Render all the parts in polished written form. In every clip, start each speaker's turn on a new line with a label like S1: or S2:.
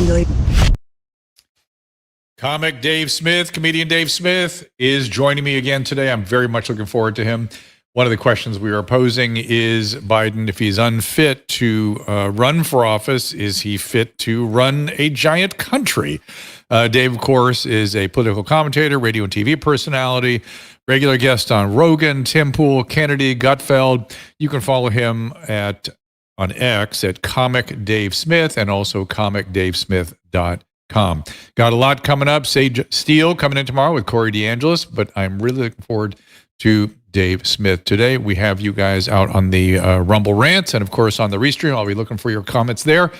S1: and delete.
S2: Comic Dave Smith, comedian Dave Smith, is joining me again today. I'm very much looking forward to him. One of the questions we are posing is Biden, if he's unfit to run for office, is he fit to run a giant country? Dave, of course, is a political commentator, radio and TV personality, regular guest on Rogan, Tim Pool, Kennedy, Gutfeld. You can follow him on X at Comic Dave Smith and also comicdavesmith.com. Got a lot coming up. Sage Steele coming in tomorrow with Corey DeAngelis, but I'm really looking forward to Dave Smith today. We have you guys out on the Rumble Rants and, of course, on the Restream. I'll be looking for your comments there,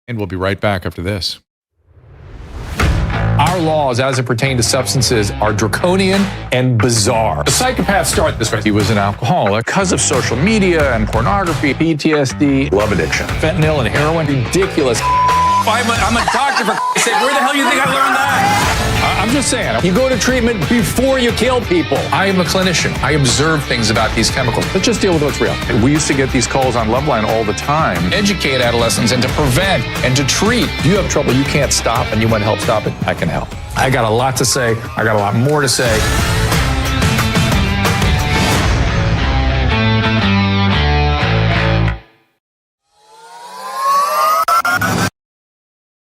S2: and we'll be right back after this.
S3: Our laws, as it pertains to substances, are draconian and bizarre. The psychopaths start this way. He was an alcoholic because of social media and pornography, PTSD, love addiction, fentanyl and heroin. Ridiculous. I'm a doctor, for sake. Where the hell do you think I learned that? I'm just saying, you go to treatment before you kill people. I am a clinician. I observe things about these chemicals. Let's just deal with what's real. We used to get these calls on Loveline all the time. Educate adolescents and to prevent and to treat. If you have trouble you can't stop and you want help stop it, I can help. I got a lot to say. I got a lot more to say.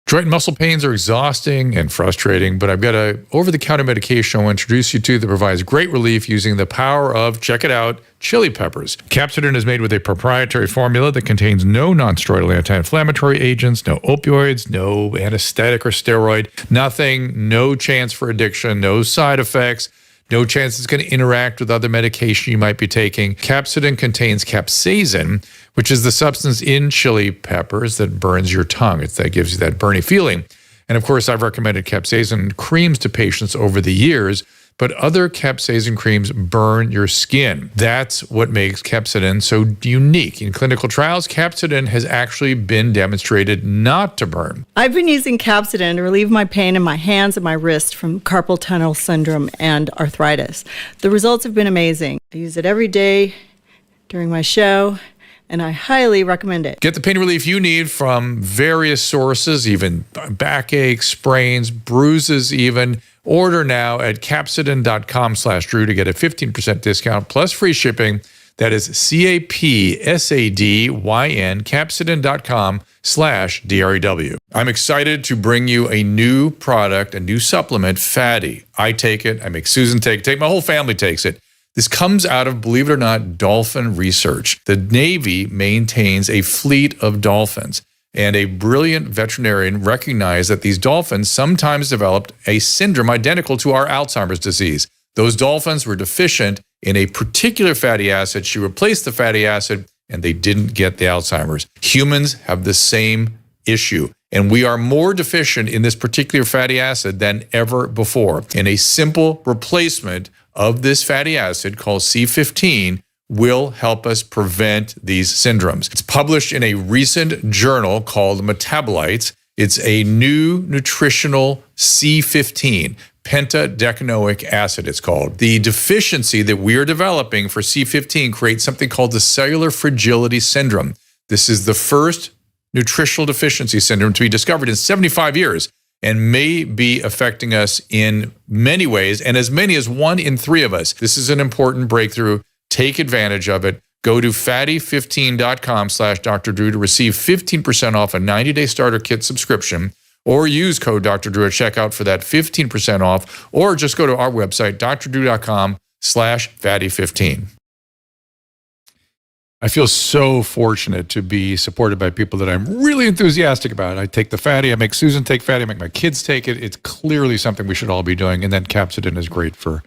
S2: Joint and muscle pains are exhausting and frustrating, but I've got a over-the-counter medication I want to introduce you to that provides great relief using the power of, check it out, chili peppers. Capsidin is made with a proprietary formula that contains no non-steroidal anti-inflammatory agents, no opioids, no anesthetic or steroid, nothing, no chance for addiction, no side effects, no chance it's going to interact with other medication you might be taking. Capsidin contains capsaicin, which is the substance in chili peppers that burns your tongue. That gives you that burny feeling. And of course, I've recommended capsaicin creams to patients over the years, but other capsaicin creams burn your skin. That's what makes capsidin so unique. In clinical trials, capsidin has actually been demonstrated not to burn.
S1: I've been using capsidin to relieve my pain in my hands and my wrist from carpal tunnel syndrome and arthritis. The results have been amazing. I use it every day during my show, and I highly recommend it.
S2: Get the pain relief you need from various sources, even backache, sprains, bruises even. Order now at capsidin.com/Drew to get a 15% discount plus free shipping. That is CAPSADYN, capsidin.com/DREW. I'm excited to bring you a new product, a new supplement, Fatty. I take it. I make Susan take it. My whole family takes it. This comes out of, believe it or not, dolphin research. The Navy maintains a fleet of dolphins, and a brilliant veterinarian recognized that these dolphins sometimes developed a syndrome identical to our Alzheimer's disease. Those dolphins were deficient in a particular fatty acid. She replaced the fatty acid, and they didn't get the Alzheimer's. Humans have the same issue, and we are more deficient in this particular fatty acid than ever before. And a simple replacement of this fatty acid called C15 will help us prevent these syndromes. It's published in a recent journal called Metabolites. It's a new nutritional C15, pentadecanoic acid it's called. The deficiency that we are developing for C15 creates something called the cellular fragility syndrome. This is the first nutritional deficiency syndrome to be discovered in 75 years and may be affecting us in many ways, and as many as 1 in 3 of us. This is an important breakthrough. Take advantage of it. Go to fatty15.com/Dr. Drew to receive 15% off a 90-day starter kit subscription, or use code Dr. Drew at checkout for that 15% off, or just go to our website, drdrew.com/fatty15. I feel so fortunate to be supported by people that I'm really enthusiastic about. I take the Fatty, I make Susan take Fatty, I make my kids take it. It's clearly something we should all be doing. And then capsidin is great for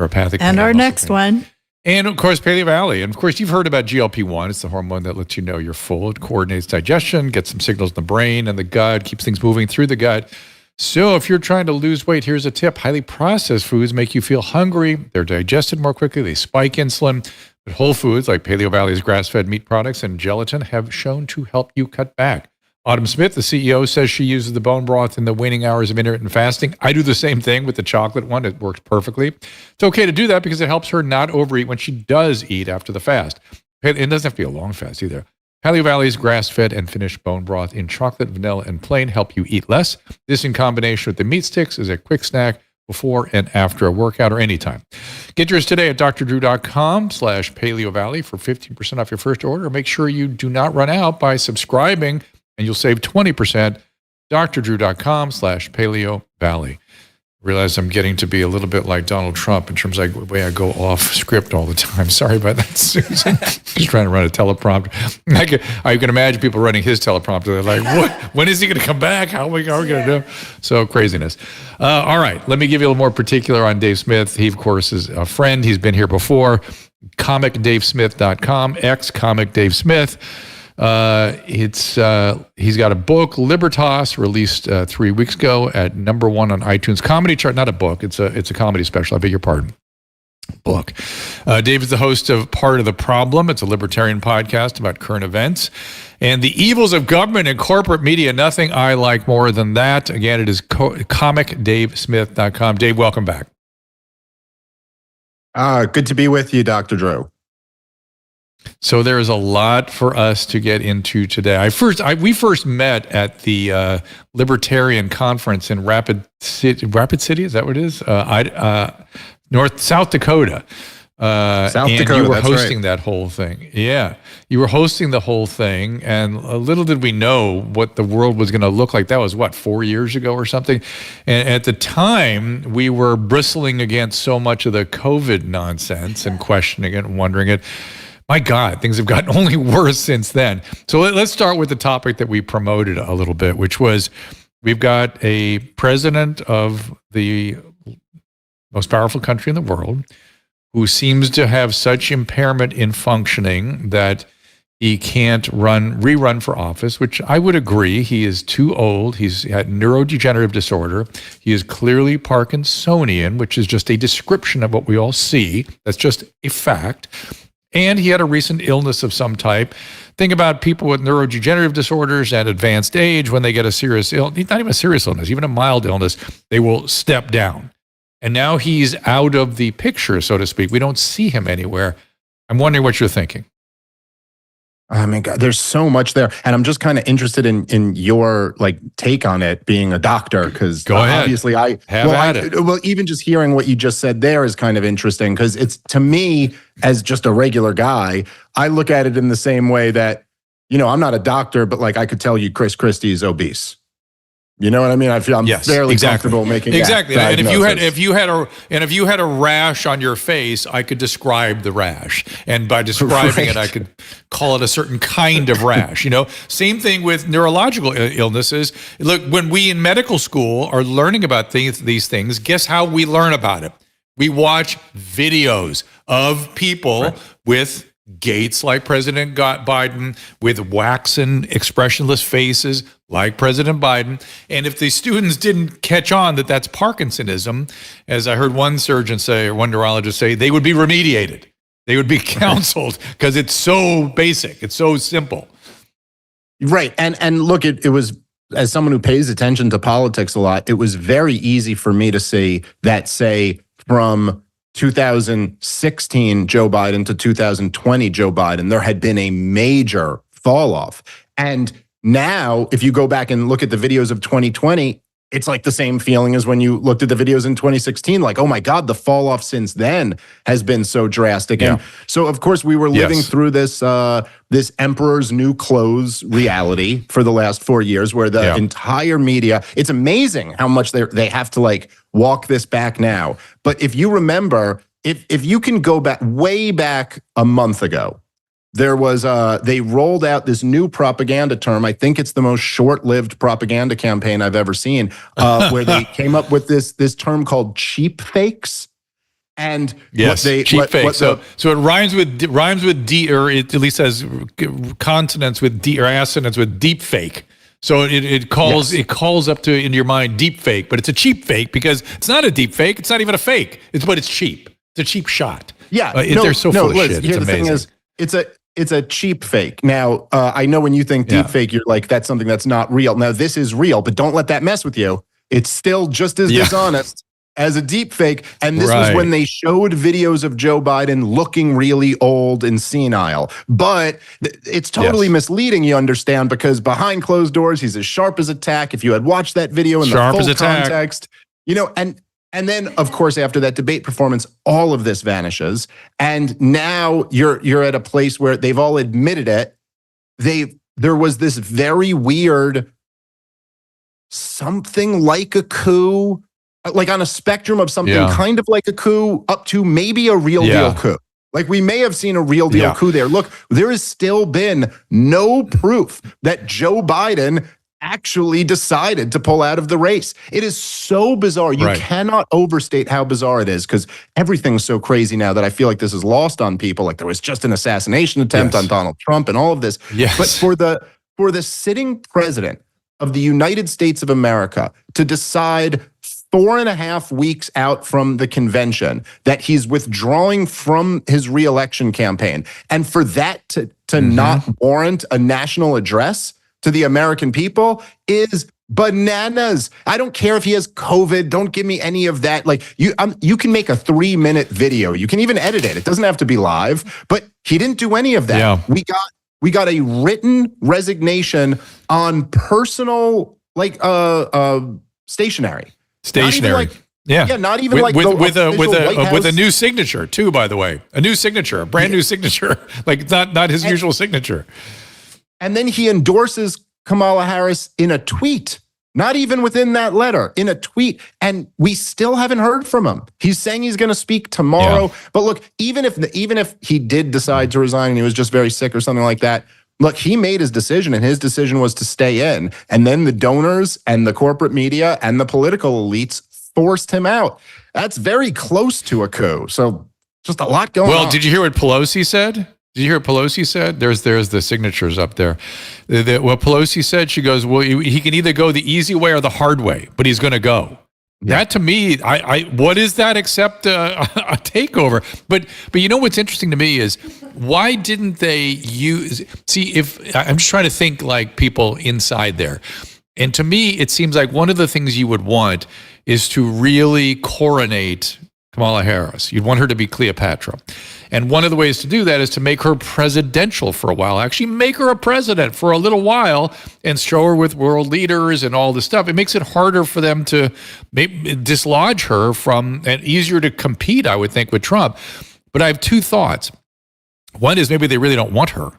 S2: neuropathic pain.
S1: And our next one.
S2: And of course, Paleo Valley. And of course, you've heard about GLP-1. It's the hormone that lets you know you're full. It coordinates digestion, gets some signals in the brain and the gut, keeps things moving through the gut. So if you're trying to lose weight, here's a tip. Highly processed foods make you feel hungry. They're digested more quickly. They spike insulin. But whole foods like Paleo Valley's grass-fed meat products and gelatin have shown to help you cut back. Autumn Smith, the CEO, says she uses the bone broth in the waning hours of intermittent fasting. I do the same thing with the chocolate one. It works perfectly. It's okay to do that because it helps her not overeat when she does eat after the fast. It doesn't have to be a long fast either. Paleo Valley's grass-fed and finished bone broth in chocolate, vanilla, and plain help you eat less. This in combination with the meat sticks is a quick snack before and after a workout or anytime. Get yours today at drdrew.com/Paleo Valley for 15% off your first order. Make sure you do not run out by subscribing, and you'll save 20%. drdrew.com/Paleo Valley. Realize I'm getting to be a little bit like Donald Trump in terms of the way I go off script all the time. Sorry about that, Susan. Just trying to run a teleprompter. I can imagine people running his teleprompter. They're like, what? When is he going to come back? How are we going to do? So craziness. All right. Let me give you a little more particular on Dave Smith. He, of course, is a friend. He's been here before. ComicDaveSmith.com, ex-Comic Dave Smith. He's got a book, Libertas, released 3 weeks ago at #1 on iTunes comedy chart. Not a book, it's a comedy special. I beg your pardon. Book. Dave is the host of Part of the Problem. It's a libertarian podcast about current events and the evils of government and corporate media. Nothing I like more than that. Again, it is comicdavesmith.com. Dave, welcome back.
S4: Good to be with you, Dr. Drew.
S2: So there is a lot for us to get into today. We first met at the Libertarian Conference in Rapid City. Is that what it is? South Dakota.
S4: South
S2: and
S4: Dakota,
S2: you were
S4: that's
S2: hosting
S4: right.
S2: that whole thing. Yeah, you were hosting the whole thing, and little did we know what the world was going to look like. That was 4 years ago or something. And at the time, we were bristling against so much of the COVID nonsense and questioning it and wondering it. My God, things have gotten only worse since then. So let's start with the topic that we promoted a little bit, which was we've got a president of the most powerful country in the world who seems to have such impairment in functioning that he can't rerun for office, which I would agree. He is too old. He's had neurodegenerative disorder. He is clearly Parkinsonian, which is just a description of what we all see. That's just a fact. And he had a recent illness of some type. Think about people with neurodegenerative disorders at advanced age. When they get a serious illness, not even a serious illness, even a mild illness, they will step down. And now he's out of the picture, so to speak. We don't see him anywhere. I'm wondering what you're thinking.
S4: I mean, God, there's so much there. And I'm just kind of interested in your take on it, being a doctor, because obviously even just hearing what you just said there is kind of interesting, because it's, to me, as just a regular guy, I look at it in the same way that, I'm not a doctor, but I could tell you Chris Christie is obese. You know what I mean? I feel I'm fairly comfortable making
S2: exactly.
S4: that
S2: And
S4: diagnosis.
S2: if you had a rash on your face, I could describe the rash, and by describing it, I could call it a certain kind of rash. Same thing with neurological illnesses. Look, when we in medical school are learning about these things, guess how we learn about it? We watch videos of people with gaits like President Biden, with waxen, expressionless faces like President Biden. And if the students didn't catch on that that's Parkinsonism, as I heard one surgeon say, or one neurologist say, they would be remediated. They would be counseled because it's so basic. It's so simple.
S4: Right. And look, it was, as someone who pays attention to politics a lot, it was very easy for me to see that, say, from 2016 Joe Biden to 2020 Joe Biden, there had been a major fall off. And now, if you go back and look at the videos of 2020, it's like the same feeling as when you looked at the videos in 2016, like, oh my God, the fall off since then has been so drastic.
S2: Yeah.
S4: And so, of course, we were living through this this emperor's new clothes reality for the last 4 years, where the entire media, it's amazing how much they have to walk this back now. But if you remember, if you can go back way back a month ago, there was they rolled out this new propaganda term. I think it's the most short-lived propaganda campaign I've ever seen, where they came up with this term called cheap fakes. And
S2: cheap fakes. So it rhymes with D, or it at least has consonants with D, or assonants with deep fake. So it calls up to into your mind deep fake, but it's a cheap fake because it's not a deep fake. It's not even a fake. But it's cheap. It's a cheap shot.
S4: Yeah,
S2: they're so full of shit. It's amazing.
S4: The thing is, it's a cheap fake. Now, I know when you think deep fake, you're like, that's something that's not real. Now, this is real, but don't let that mess with you. It's still just as dishonest as a deep fake. And this was when they showed videos of Joe Biden looking really old and senile. But it's totally misleading, you understand, because behind closed doors, he's as sharp as a tack. If you had watched that video in the full context, you know, and then, of course, after that debate performance, all of this vanishes. And now you're at a place where they've all admitted it. There was this very weird, something like a coup, like on a spectrum of something kind of like a coup up to maybe a real deal coup. Like we may have seen a real deal coup there. Look, there has still been no proof that Joe Biden actually decided to pull out of the race. It is so bizarre. You cannot overstate how bizarre it is, because everything's so crazy now that I feel like this is lost on people. Like there was just an assassination attempt on Donald Trump and all of this. But for the sitting president of the United States of America to decide 4.5 weeks out from the convention that he's withdrawing from his reelection campaign, and for that to not warrant a national address to the American people is bananas. I don't care if he has COVID. Don't give me any of that. Like you can make a 3-minute video. You can even edit it. It doesn't have to be live, but he didn't do any of that. Yeah. We got a written resignation on personal, like, stationery.
S2: Stationary.
S4: Not even
S2: with a new signature too, by the way. A new signature, a brand new signature. Like not his usual signature.
S4: And then he endorses Kamala Harris in a tweet, not even within that letter, in a tweet. And we still haven't heard from him. He's saying he's going to speak tomorrow. Yeah. But look, even if he did decide to resign and he was just very sick or something like that, look, he made his decision, and his decision was to stay in. And then the donors and the corporate media and the political elites forced him out. That's very close to a coup. So just a lot going on.
S2: Well, did you hear what Pelosi said? Did you hear what Pelosi said? There's the signatures up there. What Pelosi said, she goes, well, he can either go the easy way or the hard way, but he's going to go. Yeah. That to me, what is that except a takeover? But you know what's interesting to me is, why didn't they if I'm just trying to think like people inside there. And to me, it seems like one of the things you would want is to really coronate Kamala Harris. You'd want her to be Cleopatra. And one of the ways to do that is to make her presidential for a while. Actually make her a president for a little while and show her with world leaders and all this stuff. It makes it harder for them to dislodge her from, and easier to compete, I would think, with Trump. But I have two thoughts. One is maybe they really don't want her.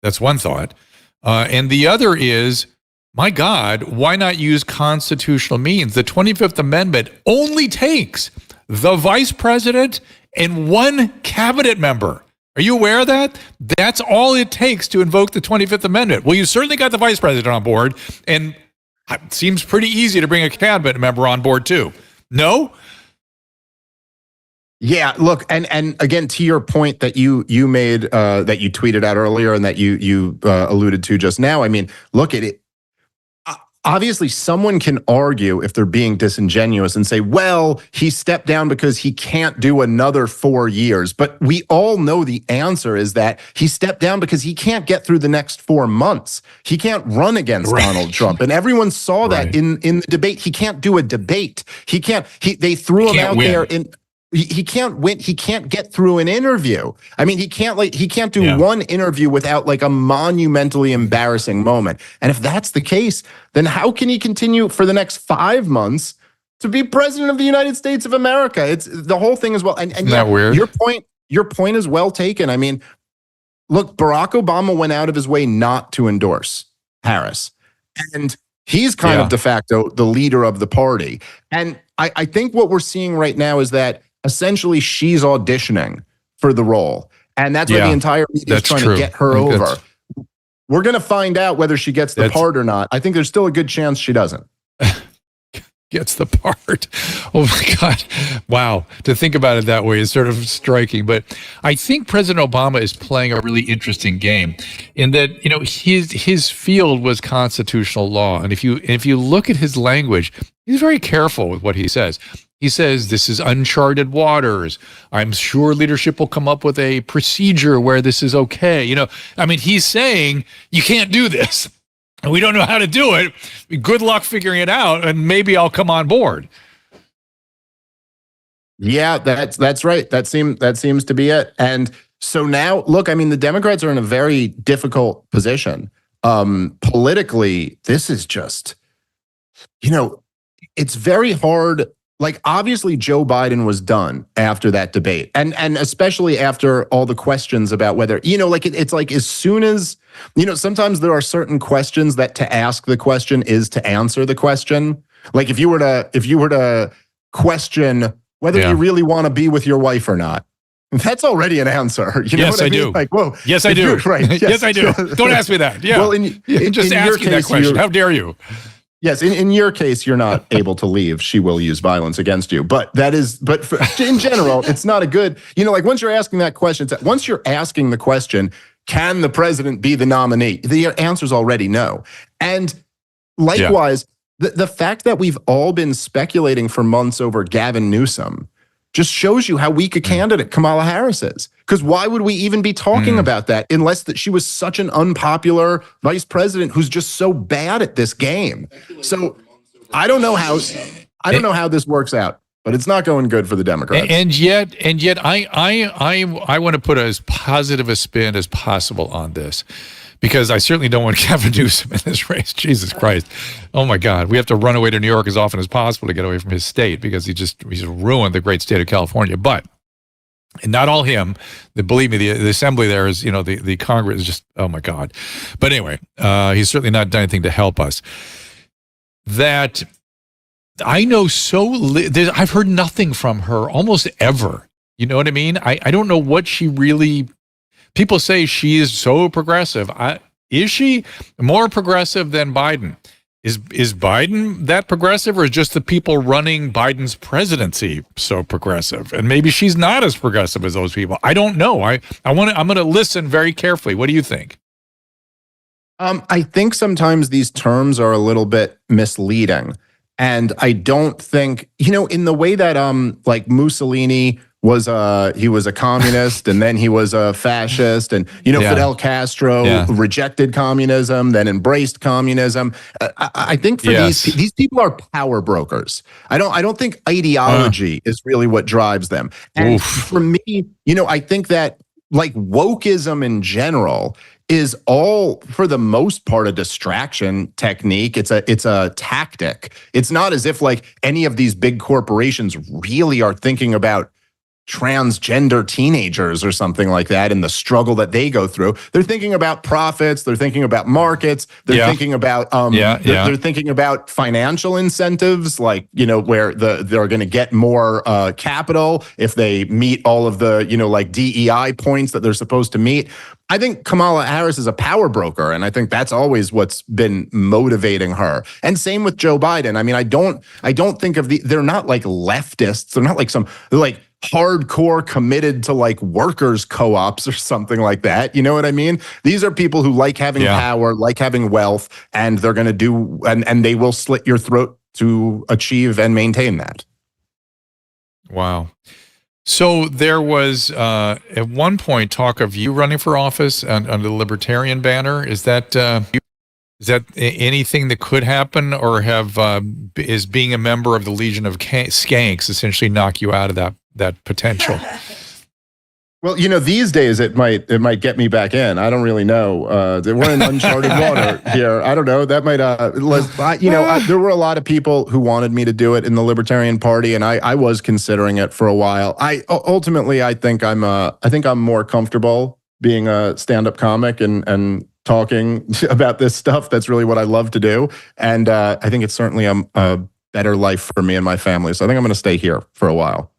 S2: That's one thought. And the other is, my God, why not use constitutional means? The 25th Amendment only takes the vice president and one cabinet member. Are you aware of that? That's all it takes to invoke the 25th Amendment. Well, you certainly got the vice president on board, and it seems pretty easy to bring a cabinet member on board too. No?
S4: Yeah, look, and again, to your point that you made, that you tweeted out earlier and that you alluded to just now, I mean, look at it. Obviously, someone can argue, if they're being disingenuous, and say, well, he stepped down because he can't do another 4 years. But we all know the answer is that he stepped down because he can't get through the next 4 months. He can't run against Donald Trump. And everyone saw that in the debate. He can't do a debate. They threw him out there in... He can't win. He can't get through an interview. I mean, he can't do one interview without like a monumentally embarrassing moment. And if that's the case, then how can he continue for the next 5 months to be president of the United States of America? It's the whole thing as well. And
S2: isn't that weird?
S4: Your point is well taken. I mean, look, Barack Obama went out of his way not to endorse Harris, and he's kind of de facto the leader of the party. And I think what we're seeing right now is that essentially she's auditioning for the role. And that's why the entire media is trying to get her over. We're going to find out whether she gets the part or not. I think there's still a good chance she doesn't.
S2: Gets the part. Oh my God. Wow. To think about it that way is sort of striking. But I think President Obama is playing a really interesting game in that, you know, his field was constitutional law. And if you look at his language, he's very careful with what he says. He says, this is uncharted waters. I'm sure leadership will come up with a procedure where this is okay. You know, I mean, he's saying you can't do this. And we don't know how to do it. Good luck figuring it out, and maybe I'll come on board.
S4: Yeah, that's right. That seems to be it. And so now, look, I mean, the Democrats are in a very difficult position. Politically, this is just, it's very hard. Like, obviously, Joe Biden was done after that debate. And especially after all the questions about whether, it's like as soon as, sometimes there are certain questions that to ask the question is to answer the question. Like if you were to question whether you really want to be with your wife or not, that's already an answer. You know
S2: yes,
S4: what I mean?
S2: do.
S4: Like, whoa.
S2: Yes, I do.
S4: Right. Yes.
S2: Yes, I do. Don't ask me that. Yeah.
S4: Well,
S2: just asking that question. How dare you?
S4: Yes, in your case, you're not able to leave. She will use violence against you. But in general, it's not a good, like once you're asking that question, once you're asking the question, can the president be the nominee? The answer's already no. And likewise, the fact that we've all been speculating for months over Gavin Newsom just shows you how weak a candidate Kamala Harris is. Because why would we even be talking about that unless that she was such an unpopular vice president who's just so bad at this game? So I don't know how this works out, but it's not going good for the Democrats.
S2: And yet I want to put as positive a spin as possible on this, because I certainly don't want Gavin Newsom in this race. Jesus Christ. Oh my God. We have to run away to New York as often as possible to get away from his state, because he's ruined the great state of California. But, and not all him, believe me, the assembly there is, the Congress is just, oh my God. But anyway, he's certainly not done anything to help us. That I know I've heard nothing from her almost ever. You know what I mean? I don't know what she really. People say she is so progressive. Is she more progressive than Biden? Is Biden that progressive, or is just the people running Biden's presidency so progressive? And maybe she's not as progressive as those people. I don't know. I'm going to listen very carefully. What do you think?
S4: I think sometimes these terms are a little bit misleading. And I don't think, in the way that like Mussolini was he was a communist, and then he was a fascist, and Fidel Castro rejected communism, then embraced communism. I think for these people are power brokers. I don't think ideology is really what drives them. And for me, I think that like wokeism in general is all, for the most part, a distraction technique. It's a tactic. It's not as if like any of these big corporations really are thinking about transgender teenagers or something like that and the struggle that they go through. They're thinking about profits. They're thinking about markets. They're thinking about they're thinking about financial incentives, like where they're going to get more capital if they meet all of the like DEI points that they're supposed to meet. I think Kamala Harris is a power broker, and I think that's always what's been motivating her. And same with Joe Biden. I mean, I don't think of they're not like leftists. They're not like they're like hardcore committed to like workers co-ops or something like that. You know what I mean? These are people who like having power, like having wealth, and they're going to do, and they will slit your throat to achieve and maintain that.
S2: Wow. So there was at one point talk of you running for office under the Libertarian banner. Is that anything that could happen, or is being a member of the Legion of Skanks essentially knock you out of that potential?
S4: Well, these days it might get me back in. I don't really know. We're in uncharted water here. I don't know. That might. There were a lot of people who wanted me to do it in the Libertarian Party, and I was considering it for a while. I think I'm more comfortable being a stand-up comic and talking about this stuff. That's really what I love to do, and I think it's certainly a better life for me and my family. So I think I'm going to stay here for a while.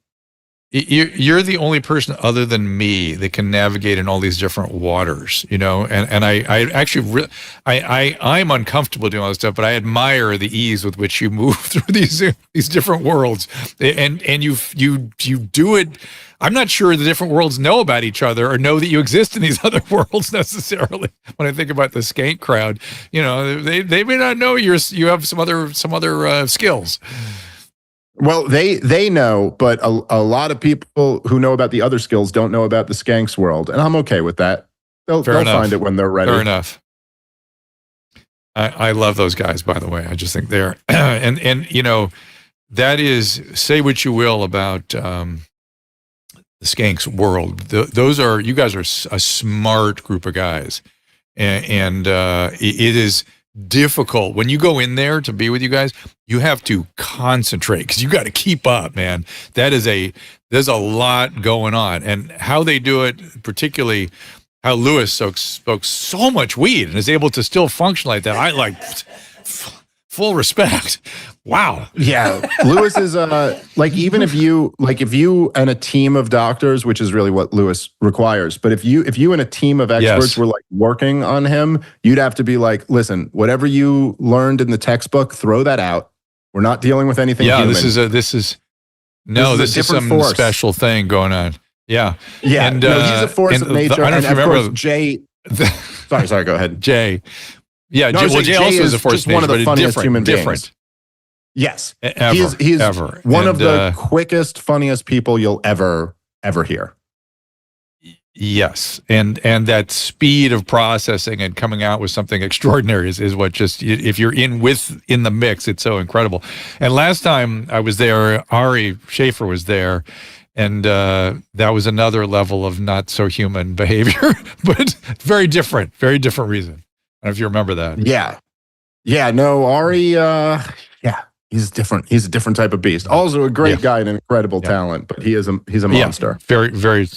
S2: You're the only person other than me that can navigate in all these different waters, and I actually I'm uncomfortable doing all this stuff, but I admire the ease with which you move through these different worlds, and you do it. I'm not sure the different worlds know about each other or know that you exist in these other worlds necessarily. When I think about the skank crowd, they may not know you have some other skills.
S4: Well, they know, but a lot of people who know about the other skills don't know about the skanks world, and I'm okay with that. They'll find it when they're ready.
S2: Fair enough. I love those guys, by the way. I just think they're and that is, say what you will about the skanks world. You guys are a smart group of guys. And it is difficult when you go in there to be with you guys. You have to concentrate because you got to keep up, man. There's a lot going on, and how they do it, particularly how Lewis smokes so much weed and is able to still function like that. I like full respect. Wow.
S4: Yeah. Lewis is like, even if you and a team of doctors, which is really what Lewis requires, but if you and a team of experts were like working on him, you'd have to be like, listen, whatever you learned in the textbook, throw that out. We're not dealing with anything human.
S2: This is some special thing going on. Yeah.
S4: Yeah.
S2: And,
S4: he's a force of nature.
S2: I don't remember.
S4: Of course, Jay. Sorry, go ahead.
S2: Jay. Yeah,
S4: no,
S2: Jay also is a force of nature,
S4: one of the funniest human beings.
S2: Different.
S4: Yes.
S2: He's
S4: one of the quickest, funniest people you'll ever hear.
S2: Yes. And that speed of processing and coming out with something extraordinary is what just, if you're in the mix, it's so incredible. And last time I was there, Ari Schaefer was there, and that was another level of not so human behavior, but very different reason. I don't know if you remember that.
S4: Yeah. Yeah, no, Ari, he's different. He's a different type of beast. Also a great guy and an incredible talent, but he's a monster.
S2: Very, very,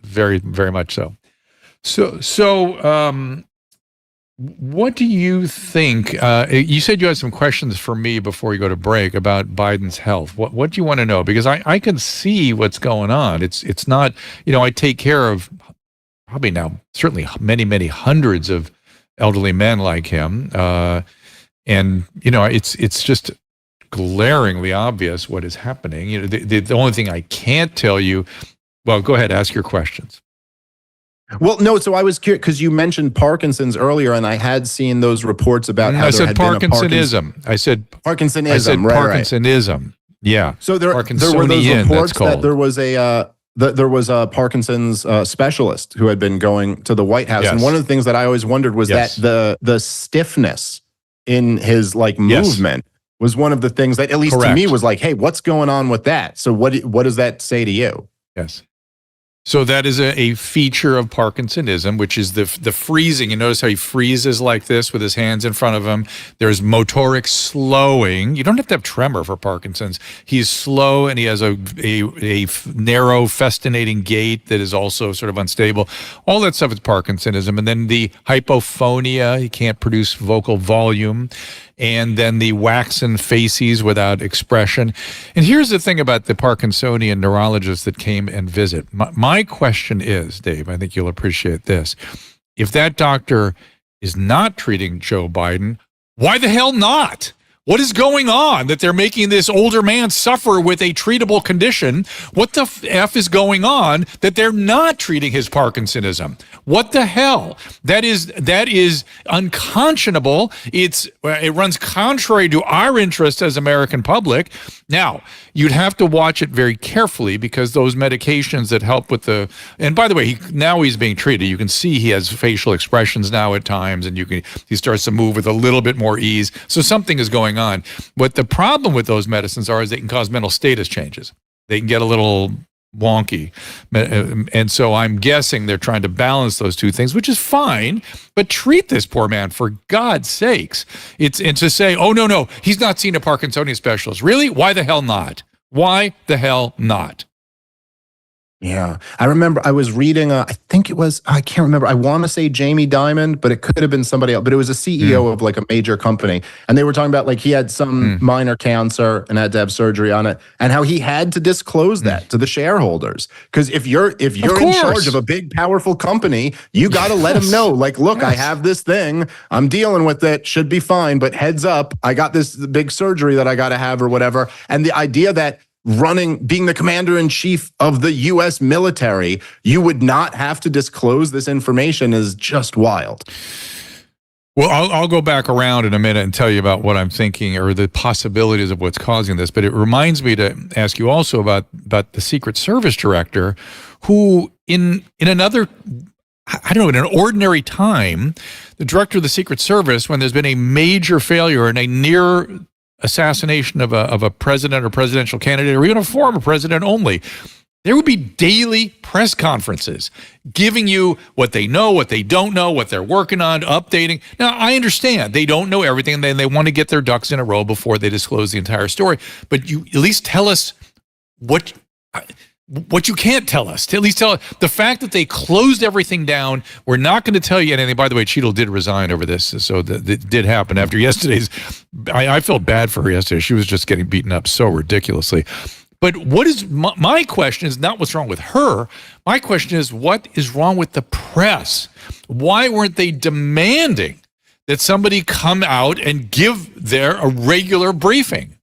S2: very, very much so. So, what do you think? You said you had some questions for me before you go to break about Biden's health. What do you want to know? Because I can see what's going on. It's not, I take care of probably now certainly many, many hundreds of elderly men like him. And, it's just glaringly obvious what is happening. The only thing I can't tell you, well, go ahead, ask your questions.
S4: Well, no, so I was curious because you mentioned Parkinson's earlier, and I had seen those reports about how
S2: I said Parkinsonism. I said
S4: Parkinsonism.
S2: Parkinsonism.
S4: Right.
S2: Yeah.
S4: So there were those reports that there was a Parkinson's specialist who had been going to the White House, and one of the things that I always wondered was that the stiffness in his movement was one of the things that, at least to me, was like, hey, what's going on with that? So what does that say to you?
S2: Yes. So that is a feature of Parkinsonism, which is the freezing. You notice how he freezes like this with his hands in front of him. There's motoric slowing. You don't have to have tremor for Parkinson's. He's slow, and he has a narrow, festinating gait that is also sort of unstable. All that stuff is Parkinsonism. And then the hypophonia, he can't produce vocal volume. And then the waxen faces without expression. And here's the thing about the Parkinsonian neurologists that came and visit. My question is, Dave, I think you'll appreciate this. If that doctor is not treating Joe Biden, why the hell not? What is going on that they're making this older man suffer with a treatable condition? What the F is going on that they're not treating his Parkinsonism? What the hell? That is unconscionable. It runs contrary to our interest as American public. Now, you'd have to watch it very carefully because those medications that help with and by the way, now he's being treated. You can see he has facial expressions now at times, and he starts to move with a little bit more ease. So something is going on. What the problem with those medicines is they can cause mental status changes. They can get a little wonky. And so I'm guessing they're trying to balance those two things, which is fine, but treat this poor man for God's sakes. And to say, oh, no, he's not seen a Parkinsonian specialist. Really? Why the hell not? Why the hell not?
S4: Yeah. I remember I was reading, I think it was, I can't remember. I want to say Jamie Dimon, but it could have been somebody else. But it was a CEO of a major company. And they were talking about he had some minor cancer and had to have surgery on it, and how he had to disclose that to the shareholders. Because if you're in charge of a big, powerful company, you got to let them know, look, I have this thing. I'm dealing with it. Should be fine. But heads up, I got this big surgery that I got to have or whatever. And the idea that being the commander-in-chief of the U.S. military, you would not have to disclose this information is just wild.
S2: Well, I'll go back around in a minute and tell you about what I'm thinking or the possibilities of what's causing this. But it reminds me to ask you also about the Secret Service director, who in another, I don't know, in an ordinary time, the director of the Secret Service, when there's been a major failure and a near assassination of a president or presidential candidate, or even a former president only, there would be daily press conferences giving you what they know, what they don't know, what they're working on, updating. Now, I understand they don't know everything, and they want to get their ducks in a row before they disclose the entire story. But you at least tell us what you can't tell us. At least tell us the fact that they closed everything down. We're not going to tell you anything. By the way, Cheadle did resign over this, so that did happen after yesterday's. I felt bad for her yesterday. She was just getting beaten up so ridiculously. But what is my question is not what's wrong with her. My question is, what is wrong with the press? Why weren't they demanding that somebody come out and give a regular briefing?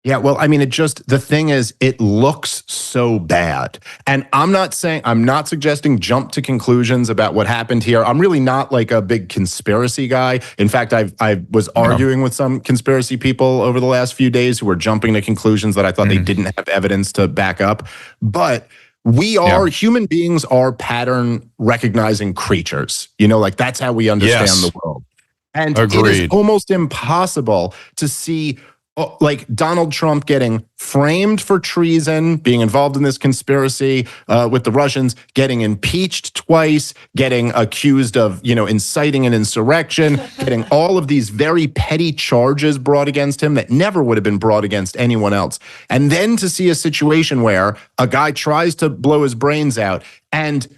S4: Yeah, well, I mean, the thing is, it looks so bad. And I'm not suggesting jump to conclusions about what happened here. I'm really not like a big conspiracy guy. In fact, I was arguing with some conspiracy people over the last few days who were jumping to conclusions that I thought they didn't have evidence to back up. But human beings are pattern recognizing creatures. Like that's how we understand the world. And it is almost impossible to see like Donald Trump getting framed for treason, being involved in this conspiracy with the Russians, getting impeached twice, getting accused of, inciting an insurrection, getting all of these very petty charges brought against him that never would have been brought against anyone else. And then to see a situation where a guy tries to blow his brains out, and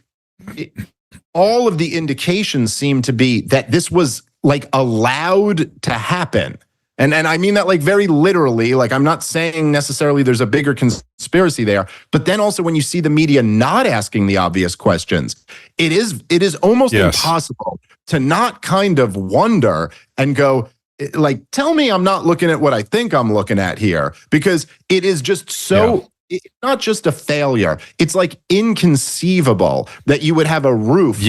S4: all of the indications seem to be that this was like allowed to happen. And I mean that like very literally, like I'm not saying necessarily there's a bigger conspiracy there, but then also when you see the media not asking the obvious questions, it is almost impossible to not kind of wonder and go, like, tell me I'm not looking at what I think I'm looking at here, because it is just so, it's not just a failure. It's like inconceivable that you would have a roof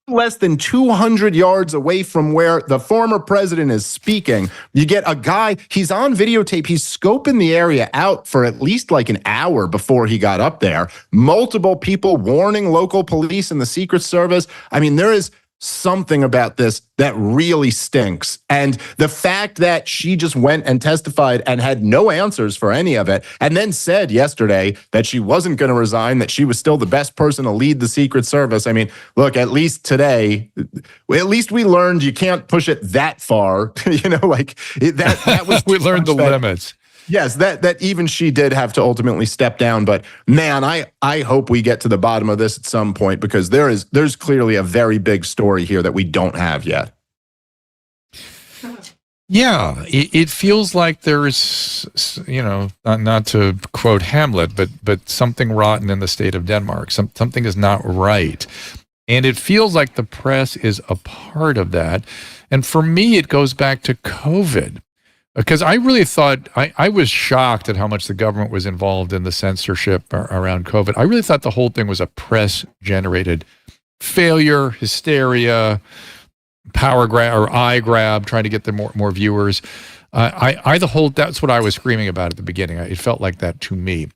S4: less than 200 yards away from where the former president is speaking. You get a guy, he's on videotape, he's scoping the area out for at least like an hour before he got up there. Multiple people warning local police and the Secret Service. I mean, there is something about this that really stinks. And the fact that she just went and testified and had no answers for any of it, and then said yesterday that she wasn't going to resign, that she was still the best person to lead the Secret Service. I mean, look, at least today, at least we learned you can't push it that far. That was
S2: we learned the limits.
S4: Yes, that even she did have to ultimately step down. But man, I hope we get to the bottom of this at some point, because there's clearly a very big story here that we don't have yet.
S2: Yeah, it feels like there's, not to quote Hamlet, but something rotten in the state of Denmark. Something is not right. And it feels like the press is a part of that. And for me, it goes back to COVID. Because I really thought, I was shocked at how much the government was involved in the censorship around COVID. I really thought the whole thing was a press-generated failure, hysteria, power grab or eye grab, trying to get the more viewers. That's what I was screaming about at the beginning. It felt like that to me.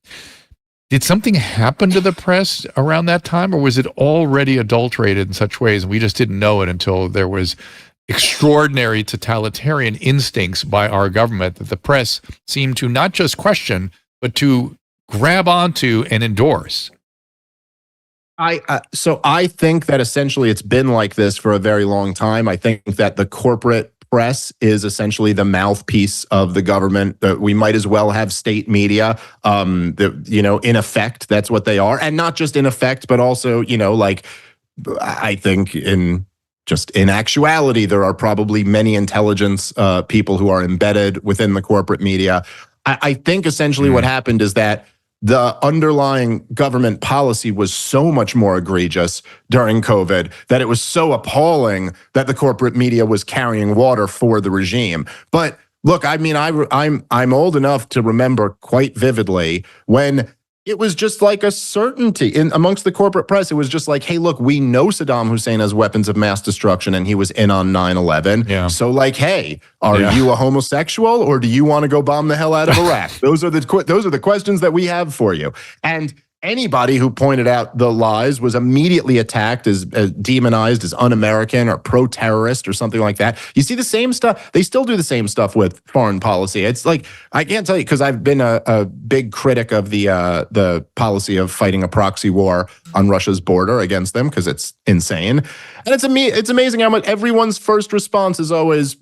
S2: Did something happen to the press around that time, or was it already adulterated in such ways and we just didn't know it until there was extraordinary totalitarian instincts by our government that the press seemed to not just question, but to grab onto and endorse?
S4: So I think that essentially it's been like this for a very long time. I think that the corporate press is essentially the mouthpiece of the government. We might as well have state media. In effect, that's what they are. And not just in effect, but also, I think in actuality, there are probably many intelligence people who are embedded within the corporate media. I think essentially what happened is that the underlying government policy was so much more egregious during COVID that it was so appalling that the corporate media was carrying water for the regime. But look, I mean, I'm old enough to remember quite vividly when it was just like a certainty amongst the corporate press. It was just like, hey, look, we know Saddam Hussein has weapons of mass destruction and he was in on 9/11. Yeah. So like, hey, are you a homosexual or do you want to go bomb the hell out of Iraq? Those are the questions that we have for you. And anybody who pointed out the lies was immediately attacked as demonized as un-American or pro-terrorist or something like that. You see the same stuff. They still do the same stuff with foreign policy. It's like, I can't tell you, because I've been a big critic of the policy of fighting a proxy war on Russia's border against them, because it's insane. And it's amazing how much everyone's first response is always,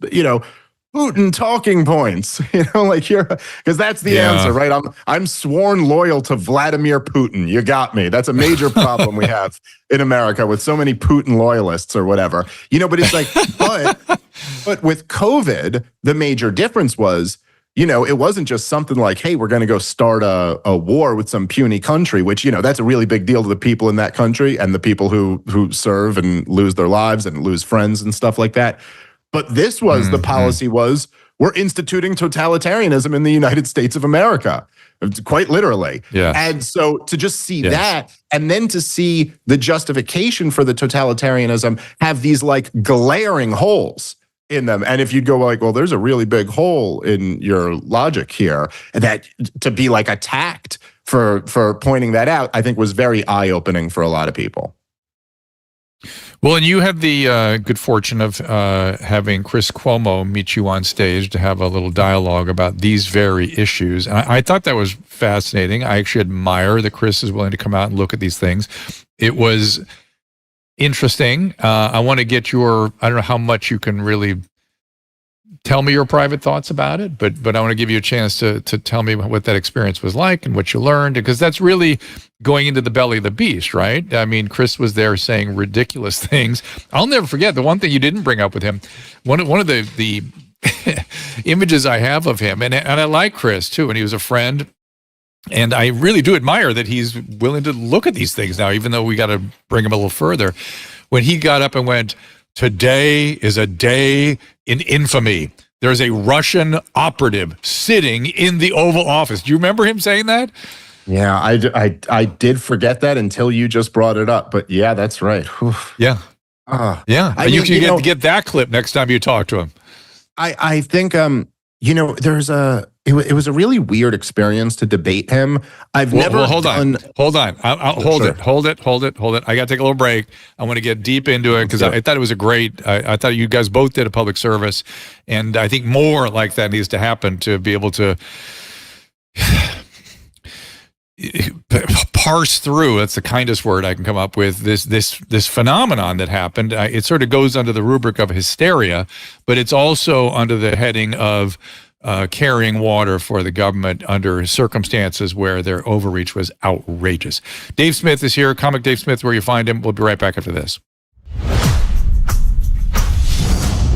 S4: Putin talking points, because that's the answer, right? I'm sworn loyal to Vladimir Putin. You got me. That's a major problem we have in America with so many Putin loyalists or whatever, but it's like, but with COVID, the major difference was, it wasn't just something like, hey, we're going to go start a war with some puny country, which, that's a really big deal to the people in that country and the people who serve and lose their lives and lose friends and stuff like that. But this was, the policy was, we're instituting totalitarianism in the United States of America, quite literally.
S2: Yeah.
S4: And so to just see that, and then to see the justification for the totalitarianism have these like glaring holes in them. And if you'd go like, well, there's a really big hole in your logic here, and that to be like attacked for pointing that out, I think was very eye-opening for a lot of people.
S2: Well, and you had the good fortune of having Chris Cuomo meet you on stage to have a little dialogue about these very issues. And I thought that was fascinating. I actually admire that Chris is willing to come out and look at these things. It was interesting. I want to get I don't know how much you can really tell me your private thoughts about it, but I want to give you a chance to tell me what that experience was like and what you learned, because that's really going into the belly of the beast, right? I mean, Chris was there saying ridiculous things. I'll never forget the one thing you didn't bring up with him. One of the images I have of him, and I like Chris too, and he was a friend. And I really do admire that he's willing to look at these things now, even though we got to bring him a little further. When he got up and went, "Today is a day in infamy. There's a Russian operative sitting in the Oval Office." Do you remember him saying that?
S4: Yeah, I did forget that until you just brought it up. But yeah, that's right.
S2: Yeah. Yeah. You can get that clip next time you talk to him.
S4: I think, it was a really weird experience to debate him. I've never
S2: hold on. Hold it. I got to take a little break. I want to get deep into it because I thought it was I thought you guys both did a public service, and I think more like that needs to happen to be able to parse through, that's the kindest word I can come up with, this phenomenon that happened. It sort of goes under the rubric of hysteria, but it's also under the heading of carrying water for the government under circumstances where their overreach was outrageous. Dave Smith is here, Comic Dave Smith, where you find him. We'll be right back after this.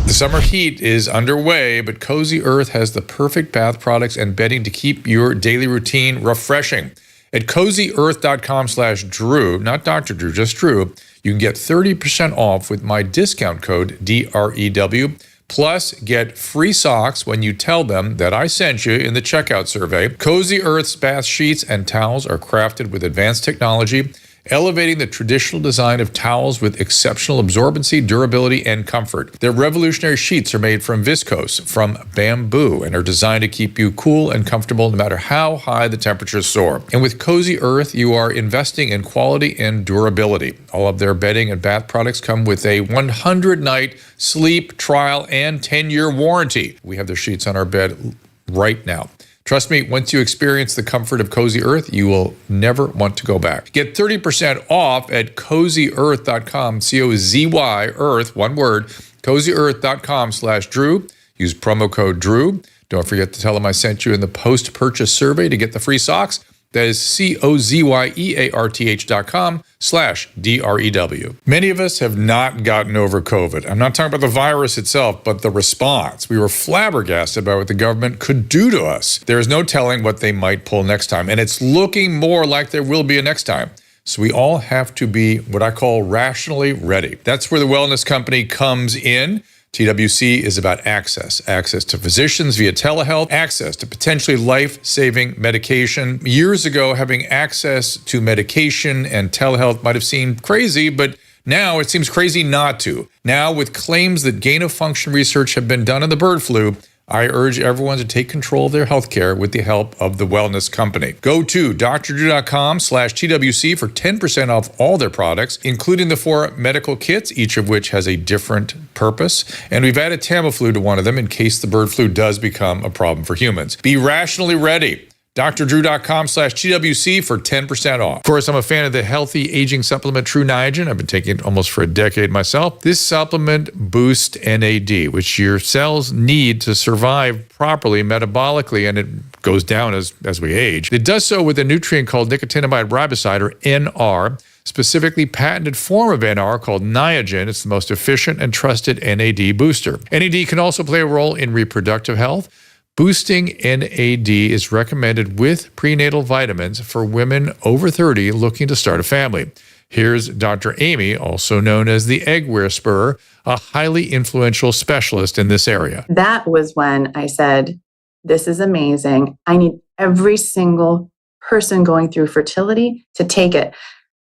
S2: The summer heat is underway, but Cozy Earth has the perfect bath products and bedding to keep your daily routine refreshing. At cozyearth.com/Drew, not Dr. Drew, just Drew, you can get 30% off with my discount code DREW. Plus, get free socks when you tell them that I sent you in the checkout survey. Cozy Earth's bath sheets and towels are crafted with advanced technology, elevating the traditional design of towels with exceptional absorbency, durability, and comfort. Their revolutionary sheets are made from viscose, from bamboo, and are designed to keep you cool and comfortable no matter how high the temperatures soar. And with Cozy Earth, you are investing in quality and durability. All of their bedding and bath products come with a 100-night sleep trial and 10-year warranty. We have their sheets on our bed right now. Trust me, once you experience the comfort of Cozy Earth, you will never want to go back. Get 30% off at cozyearth.com, C-O-Z-Y, Earth, one word, cozyearth.com/Drew. Use promo code Drew. Don't forget to tell them I sent you in the post-purchase survey to get the free socks. That is cozyearth.com/DREW. Many of us have not gotten over COVID. I'm not talking about the virus itself, but the response. We were flabbergasted by what the government could do to us. There is no telling what they might pull next time, and it's looking more like there will be a next time. So we all have to be what I call rationally ready. That's where the wellness company comes in. TWC is about access to physicians via telehealth, access to potentially life-saving medication. Years ago, having access to medication and telehealth might have seemed crazy, but now it seems crazy not to. Now, with claims that gain-of-function research have been done on the bird flu, I urge everyone to take control of their healthcare with the help of the Wellness Company. Go to drdrew.com/TWC for 10% off all their products, including the 4 medical kits, each of which has a different purpose. And we've added Tamiflu to one of them in case the bird flu does become a problem for humans. Be rationally ready. drdrew.com/TWC for 10% off. Of course, I'm a fan of the healthy aging supplement True Niagen. I've been taking it almost for a decade myself. This supplement boosts NAD, which your cells need to survive properly metabolically, and it goes down as we age. It does so with a nutrient called nicotinamide riboside, or NR, specifically patented form of NR called Niagen. It's the most efficient and trusted NAD booster. NAD can also play a role in reproductive health. Boosting NAD is recommended with prenatal vitamins for women over 30 looking to start a family. Here's Dr. Amy, also known as the Egg Whisperer, a highly influential specialist in this area.
S5: That was when I said, this is amazing. I need every single person going through fertility to take it.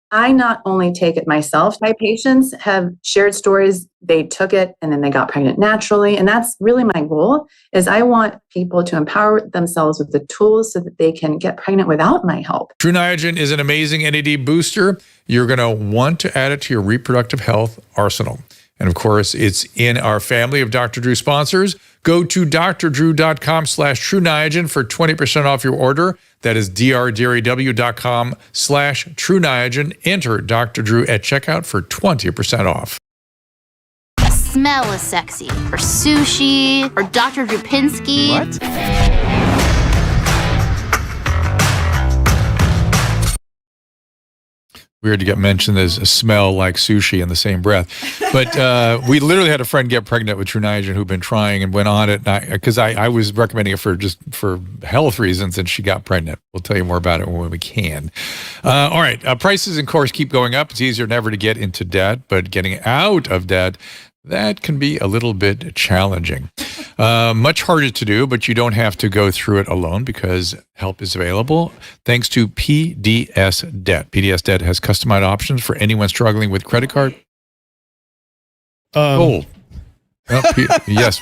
S5: I not only take it myself, my patients have shared stories. They took it and then they got pregnant naturally. And that's really my goal, is I want people to empower themselves with the tools so that they can get pregnant without my help.
S2: True Niagen is an amazing NAD booster. You're going to want to add it to your reproductive health arsenal. And of course, it's in our family of Dr. Drew sponsors. Go to drdrew.com/True Niagen for 20% off your order. That is drdrew.com/True Niagen. Enter Dr. Drew at checkout for 20% off.
S6: Smell is sexy. Or sushi. Or Dr. Drupinski.
S7: What?
S2: Weird to get mentioned as a smell like sushi in the same breath. But we literally had a friend get pregnant with True Niagen who'd been trying and went on it because I was recommending it for health reasons, and she got pregnant. We'll tell you more about it when we can. All right. Prices, of course, keep going up. It's easier than ever to get into debt, but getting out of debt, that can be a little bit challenging. Much harder to do, but you don't have to go through it alone because help is available thanks to PDS Debt. PDS Debt has customized options for anyone struggling with credit card. Yes,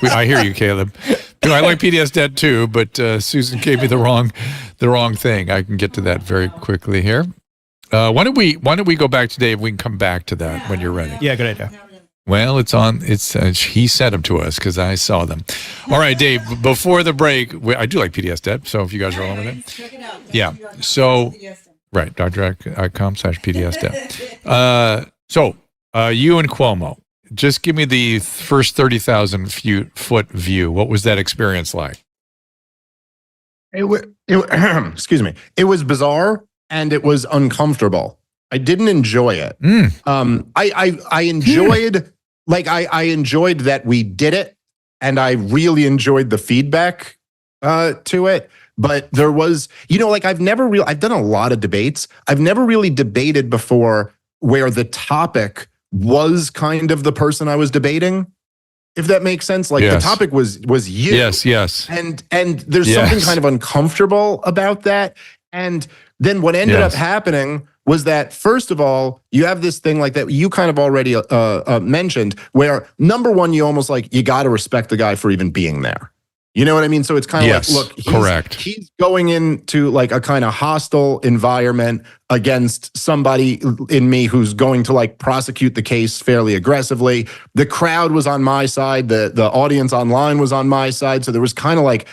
S2: I hear you, Caleb. I like PDS Debt too, but Susan gave me the wrong thing. I can get to that very quickly here. Why don't we go back to Dave? We can come back to that when you're ready.
S7: Yeah, good idea.
S2: Well, he sent them to us because I saw them. All right, Dave, before the break, I do like PDS Debt, so if you guys are all over it.
S1: Check it out.
S2: Yeah, so, right, dr.com/PDS Debt. So, you and Cuomo, just give me the first 30,000-foot view. What was that experience like?
S4: Excuse me. It was bizarre and it was uncomfortable. I didn't enjoy it. I enjoyed, I enjoyed that we did it, and I really enjoyed the feedback to it. But there was, I've done a lot of debates. I've never really debated before where the topic was kind of the person I was debating, if that makes sense. Like
S2: yes.
S4: The topic was you.
S2: Yes.
S4: And there's something kind of uncomfortable about that. And then what ended up happening was that, first of all, you have this thing like that you kind of already mentioned, where number one, you almost you got to respect the guy for even being there. You know what I mean? So it's kind of look, he's going into a kind of hostile environment against somebody in me who's going to prosecute the case fairly aggressively. The crowd was on my side. The audience online was on my side. So there was kind of I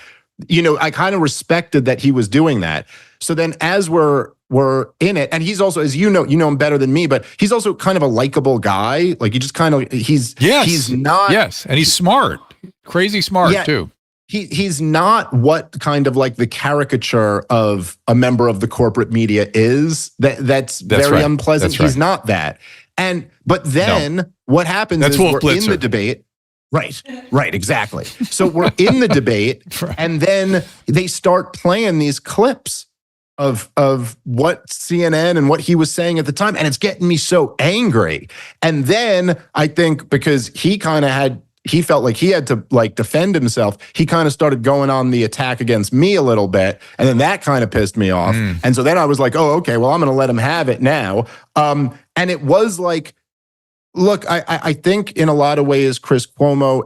S4: kind of respected that he was doing that. So then as we're in it, and he's also, as you know him better than me, but he's also kind of a likable guy. You just kind of, he's not.
S2: Yes, and he's smart, crazy smart too.
S4: He's not what kind of the caricature of a member of the corporate media is. That's very
S2: right.
S4: unpleasant. He's not that. But then what happens is we're in the debate. Right, exactly. So we're in the debate, and then they start playing these clips of what CNN and what he was saying at the time, and it's getting me so angry. And then I think because he felt like he had to defend himself, he kind of started going on the attack against me a little bit, and then that kind of pissed me off. And so then I was like, oh, okay, well, I'm going to let him have it now. And it was Look, I think in a lot of ways, Chris Cuomo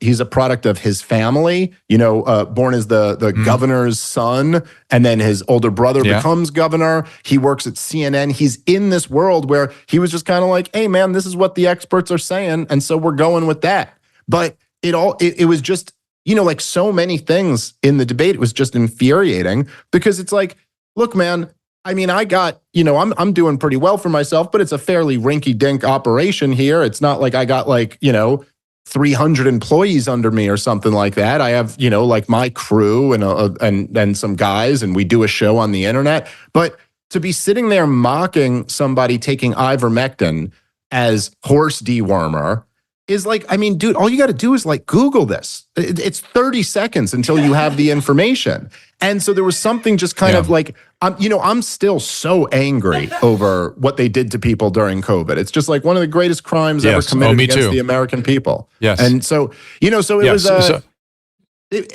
S4: he's a product of his family. Born as the governor's son, and then his older brother becomes governor. He works at CNN. He's in this world where he was just kind of like, hey man, this is what the experts are saying, and so we're going with that. But it was just, like so many things in the debate, it was just infuriating because it's like, look, man, I mean, I got, I'm doing pretty well for myself, but it's a fairly rinky-dink operation here. It's not like I got 300 employees under me or something like that. I have, like my crew and some guys, and we do a show on the internet. But to be sitting there mocking somebody taking ivermectin as horse dewormer is like, I mean, dude, all you got to do is Google this. It's 30 seconds until you have the information. And so there was something just kind of like, I'm still so angry over what they did to people during COVID. It's just like one of the greatest crimes ever committed against the American people.
S2: Yes.
S4: And so, so it was,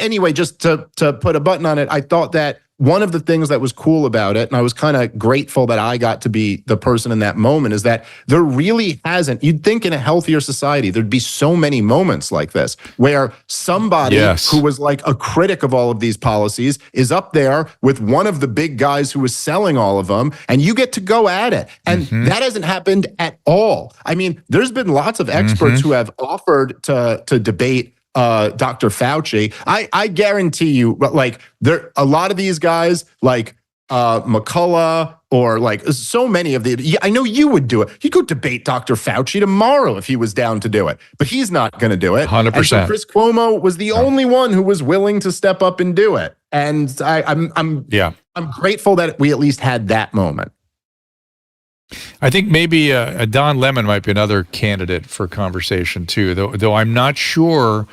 S4: anyway, just to put a button on it, I thought that one of the things that was cool about it, and I was kind of grateful that I got to be the person in that moment, is that there really hasn't, you'd think in a healthier society, there'd be so many moments like this where somebody who was like a critic of all of these policies is up there with one of the big guys who was selling all of them, and you get to go at it. And that hasn't happened at all. I mean, there's been lots of experts who have offered to debate Dr. Fauci. I guarantee you, a lot of these guys, like McCullough, or so many of I know you would do it. You'd go debate Dr. Fauci tomorrow if he was down to do it, but he's not going to do it.
S2: 100%.
S4: And so Chris Cuomo was the only one who was willing to step up and do it. And I'm grateful that we at least had that moment.
S2: I think maybe Don Lemon might be another candidate for conversation too, though I'm not sure.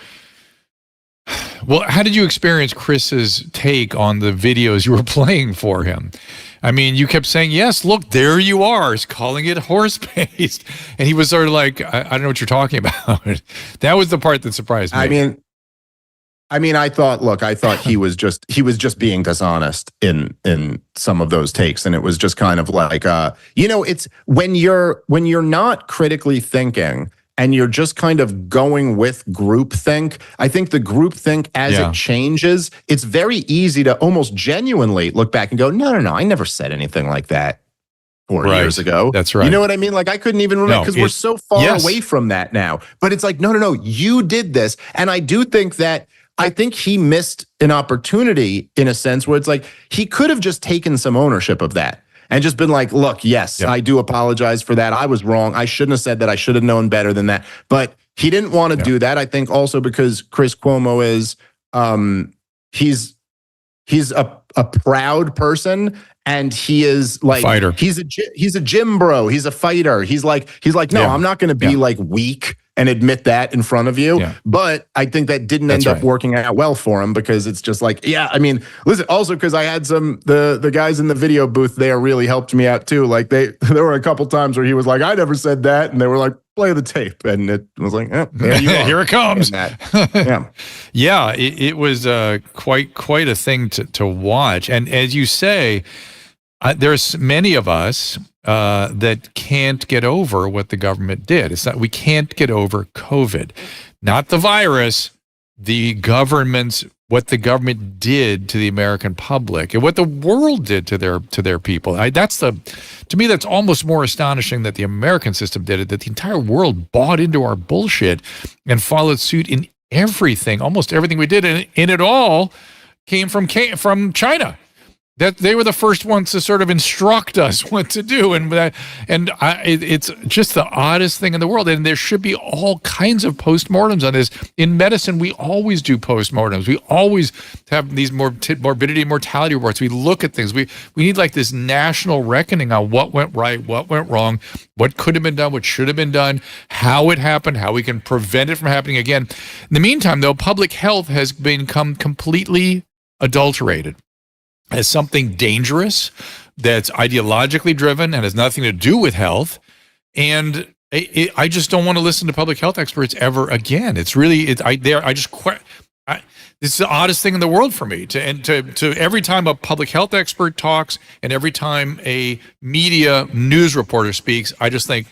S2: Well, how did you experience Chris's take on the videos you were playing for him? I mean, you kept saying, yes, look, there you are, calling it horse-based. And he was sort of like, I don't know what you're talking about. That was the part that surprised me.
S4: I mean, I thought he was just being dishonest in some of those takes. And it was just kind of like, it's when you're not critically thinking and you're just kind of going with groupthink. I think the groupthink, as it changes, it's very easy to almost genuinely look back and go, no, I never said anything like that 4 years ago.
S2: That's right.
S4: You know what I mean? Like, I couldn't even remember because we're so far away from that now. But it's like, no, you did this. And I do think that, I think he missed an opportunity in a sense where it's like, he could have just taken some ownership of that and just been like, look, yes, I do apologize for that. I was wrong. I shouldn't have said that. I should have known better than that. But he didn't want to do that. I think also because Chris Cuomo is, he's a proud person, and he is like,
S2: fighter.
S4: He's a gym bro. He's a fighter. He's like, no, I'm not going to be like weak and admit that in front of you. Yeah. But I think that didn't end up working out well for him, because it's just like, I mean, listen, also because I had the guys in the video booth there really helped me out too. Like there were a couple times where he was like, I never said that. And they were like, play the tape. And it was like, there you are.
S2: Here it comes.
S4: Yeah.
S2: It was quite a thing to watch. And as you say, there's many of us that can't get over what the government did. It's not, we can't get over COVID, not the virus, the government's, what the government did to the American public and what the world did to their people. To me, that's almost more astonishing that the American system did it, that the entire world bought into our bullshit and followed suit in everything, almost everything we did. And it all came from China. That they were the first ones to sort of instruct us what to do, it's just the oddest thing in the world. And there should be all kinds of postmortems on this. In medicine, we always do postmortems. We always have these morbidity and mortality reports. We look at things. We need like this national reckoning on what went right, what went wrong, what could have been done, what should have been done, how it happened, how we can prevent it from happening again. In the meantime, though, public health has become completely adulterated as something dangerous that's ideologically driven and has nothing to do with health. And I just don't want to listen to public health experts ever again. It's really, this is the oddest thing in the world for me. To every time a public health expert talks and every time a media news reporter speaks, I just think,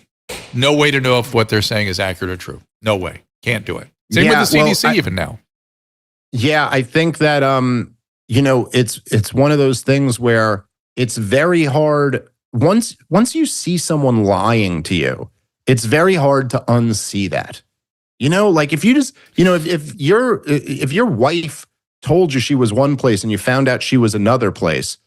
S2: no way to know if what they're saying is accurate or true. No way. Can't do it. Same with the CDC even now.
S4: Yeah, I think that it's one of those things where it's very hard once you see someone lying to you, it's very hard to unsee that. Like if you just, if your wife told you she was one place and you found out she was another place,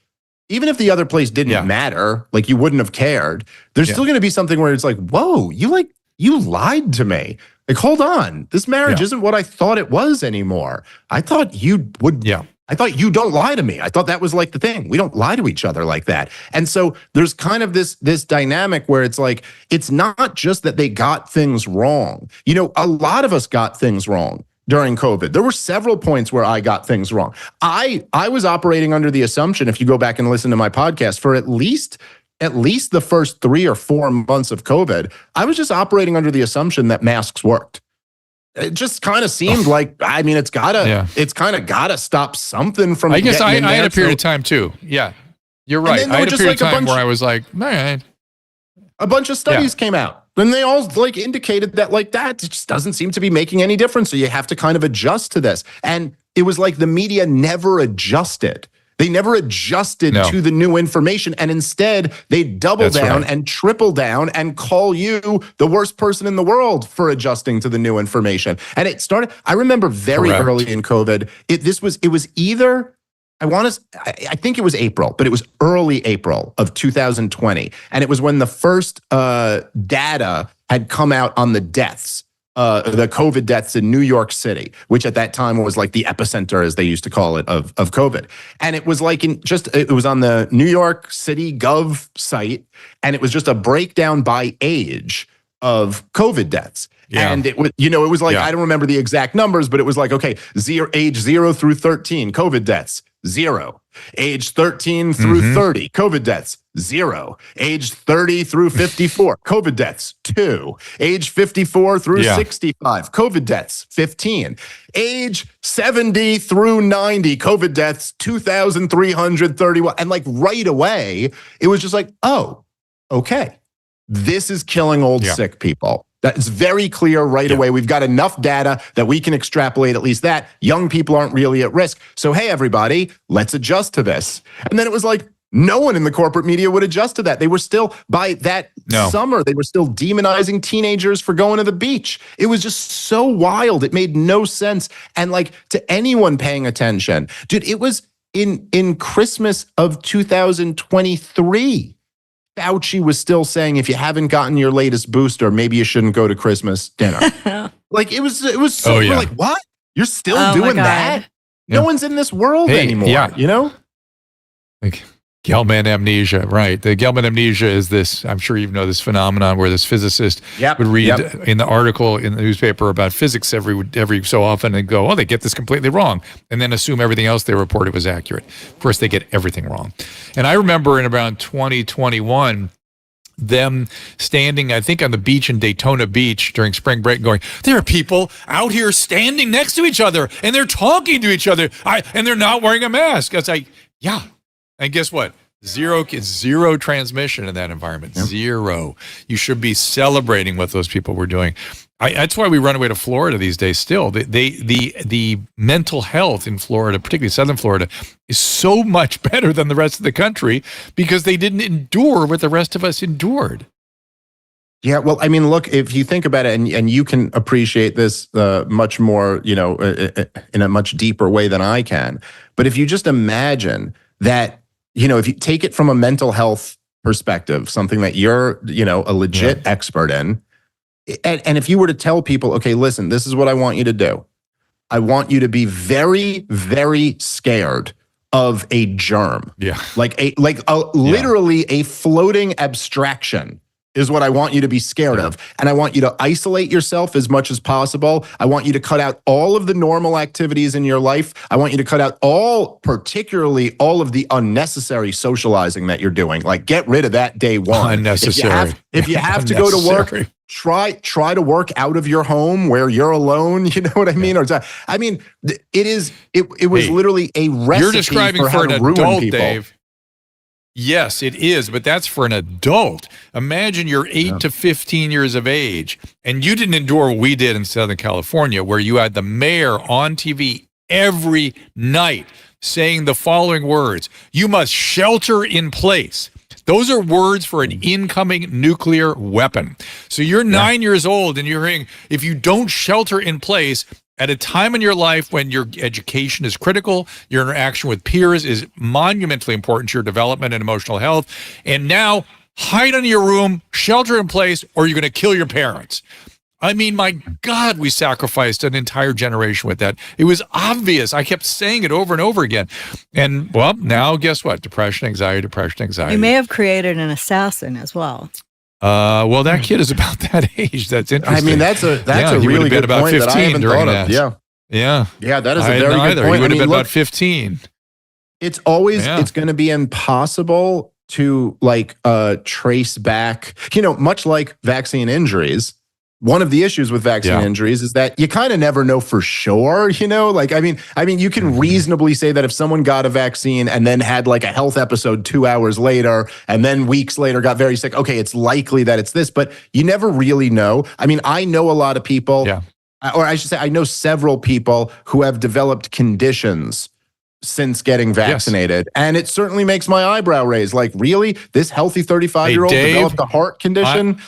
S4: even if the other place didn't matter, like you wouldn't have cared, there's still going to be something where it's like, whoa, you lied to me. Like, hold on, this marriage isn't what I thought it was anymore. I thought you would. Yeah. I thought you don't lie to me. I thought that was like the thing. We don't lie to each other like that. And so there's kind of this dynamic where it's like, it's not just that they got things wrong. A lot of us got things wrong during COVID. There were several points where I got things wrong. I was operating under the assumption, if you go back and listen to my podcast, for at least the first 3 or 4 months of COVID, I was just operating under the assumption that masks worked. It just kind of seemed like, it's kind of gotta stop something from.
S2: I guess I
S4: had
S2: a period of time too. Yeah, you're right. I had a period of time where I was like, all right.
S4: A bunch of studies came out, and they all indicated that that just doesn't seem to be making any difference. So you have to kind of adjust to this. And it was like the media never adjusted. They never adjusted to the new information, and instead they double down and triple down and call you the worst person in the world for adjusting to the new information. And it started, I remember very early in COVID, it was either, I think it was April, but it was early April of 2020. And it was when the first data had come out on the deaths. The COVID deaths in New York City, which at that time was like the epicenter, as they used to call it, of COVID. And it was it was on the New York City Gov site, and it was just a breakdown by age of COVID deaths. Yeah. And it was, it was like, I don't remember the exact numbers, but it was like, okay, age 0 through 13, COVID deaths, 0. Age 13 through 30, COVID deaths, 0. Age 30 through 54, COVID deaths, 2. Age 54 through 65, COVID deaths, 15. Age 70 through 90, COVID deaths, 2,331. And right away, it was just like, oh, okay, this is killing old sick people. That's very clear right away. We've got enough data that we can extrapolate at least that. Young people aren't really at risk. So, hey, everybody, let's adjust to this. And then it was like, no one in the corporate media would adjust to that. They were still, by that summer, they were still demonizing teenagers for going to the beach. It was just so wild. It made no sense. And to anyone paying attention, dude, it was in Christmas of 2023. Fauci was still saying, if you haven't gotten your latest booster, maybe you shouldn't go to Christmas dinner. It was so, we're like, what? You're still doing that? No one's in this world anymore,
S2: Like Gelman amnesia, right? The Gelman amnesia is this, I'm sure you know this phenomenon where this physicist would read in the article in the newspaper about physics every so often and go, oh, they get this completely wrong, and then assume everything else they reported was accurate. Of course, they get everything wrong. And I remember in around 2021, them standing, I think, on the beach in Daytona Beach during spring break going, there are people out here standing next to each other, and they're talking to each other, and they're not wearing a mask. I was like, yeah. And guess what? Zero transmission in that environment. Zero. You should be celebrating what those people were doing. That's why we run away to Florida these days still. The mental health in Florida, particularly Southern Florida, is so much better than the rest of the country because they didn't endure what the rest of us endured.
S4: Yeah, well, look, if you think about it, and you can appreciate this much more, in a much deeper way than I can. But if you just imagine that, if you take it from a mental health perspective, something that you're, a legit expert in, and if you were to tell people, okay, listen, this is what I want you to do. I want you to be very, very scared of a germ. Yeah. Literally a floating abstraction is what I want you to be scared of. And I want you to isolate yourself as much as possible. I want you to cut out all of the normal activities in your life. I want you to cut out particularly all of the unnecessary socializing that you're doing. Get rid of that day one.
S2: Unnecessary.
S4: If you have to go to work, try to work out of your home where you're alone. You know what I mean? It was literally a recipe
S2: you're describing
S4: for how
S2: an
S4: to ruin
S2: adult,
S4: people.
S2: Dave. Yes, it is, but that's for an adult. Imagine you're 8 to 15 years of age, and you didn't endure what we did in Southern California, where you had the mayor on TV every night saying the following words: "You must shelter in place." Those are words for an incoming nuclear weapon. So you're 9 years old and you're hearing, if you don't shelter in place at a time in your life when your education is critical, your interaction with peers is monumentally important to your development and emotional health, and now hide in your room, shelter in place, or you're going to kill your parents. I mean, my God, we sacrificed an entire generation with that. It was obvious. I kept saying it over and over again. And, well, now guess what? Depression, anxiety.
S1: You may have created an assassin as well.
S2: Well, that kid is about that age. That's interesting.
S4: I mean, that's a really good
S2: about
S4: point
S2: 15
S4: that I haven't
S2: during
S4: thought of.
S2: that.
S4: Yeah, that is a very good point.
S2: He would have been about 15.
S4: It's always, it's going to be impossible to trace back, much like vaccine injuries. One of the issues with vaccine injuries is that you kind of never know for sure, I mean, you can reasonably say that if someone got a vaccine and then had a health episode 2 hours later and then weeks later got very sick, okay, it's likely that it's this, but you never really know. I mean, I know a lot of people, or I should say, I know several people who have developed conditions since getting vaccinated. And it certainly makes my eyebrow raise. Really? This healthy 35-year-old developed a heart condition?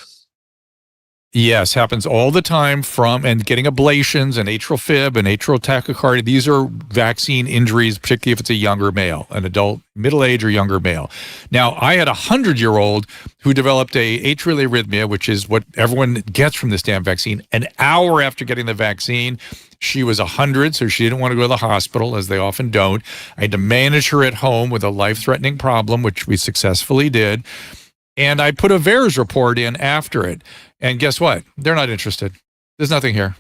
S2: Yes, happens all the time and getting ablations and atrial fib and atrial tachycardia. These are vaccine injuries, particularly if it's a younger male, an adult, middle age or younger male. Now, I had a 100-year-old who developed a atrial arrhythmia, which is what everyone gets from this damn vaccine. An hour after getting the vaccine, she was 100, so she didn't want to go to the hospital, as they often don't. I had to manage her at home with a life-threatening problem, which we successfully did. And I put a VAERS report in after it. And guess what? They're not interested. There's nothing here.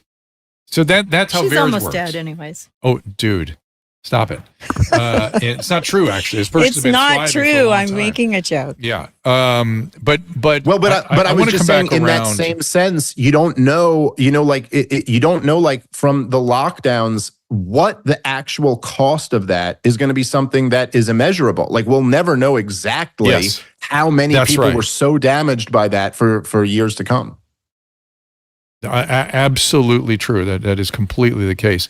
S2: So that's how VAERS works.
S1: She's almost dead anyways.
S2: Oh, dude, stop it. It's not true, actually.
S1: It's not true. I'm making a joke.
S2: Yeah. But
S4: I was just saying, in that same sense, you don't know, you don't know, from the lockdowns, what the actual cost of that is going to be something that is immeasurable. We'll never know exactly how many people were so damaged by that for years to come.
S2: Absolutely true. That is completely the case.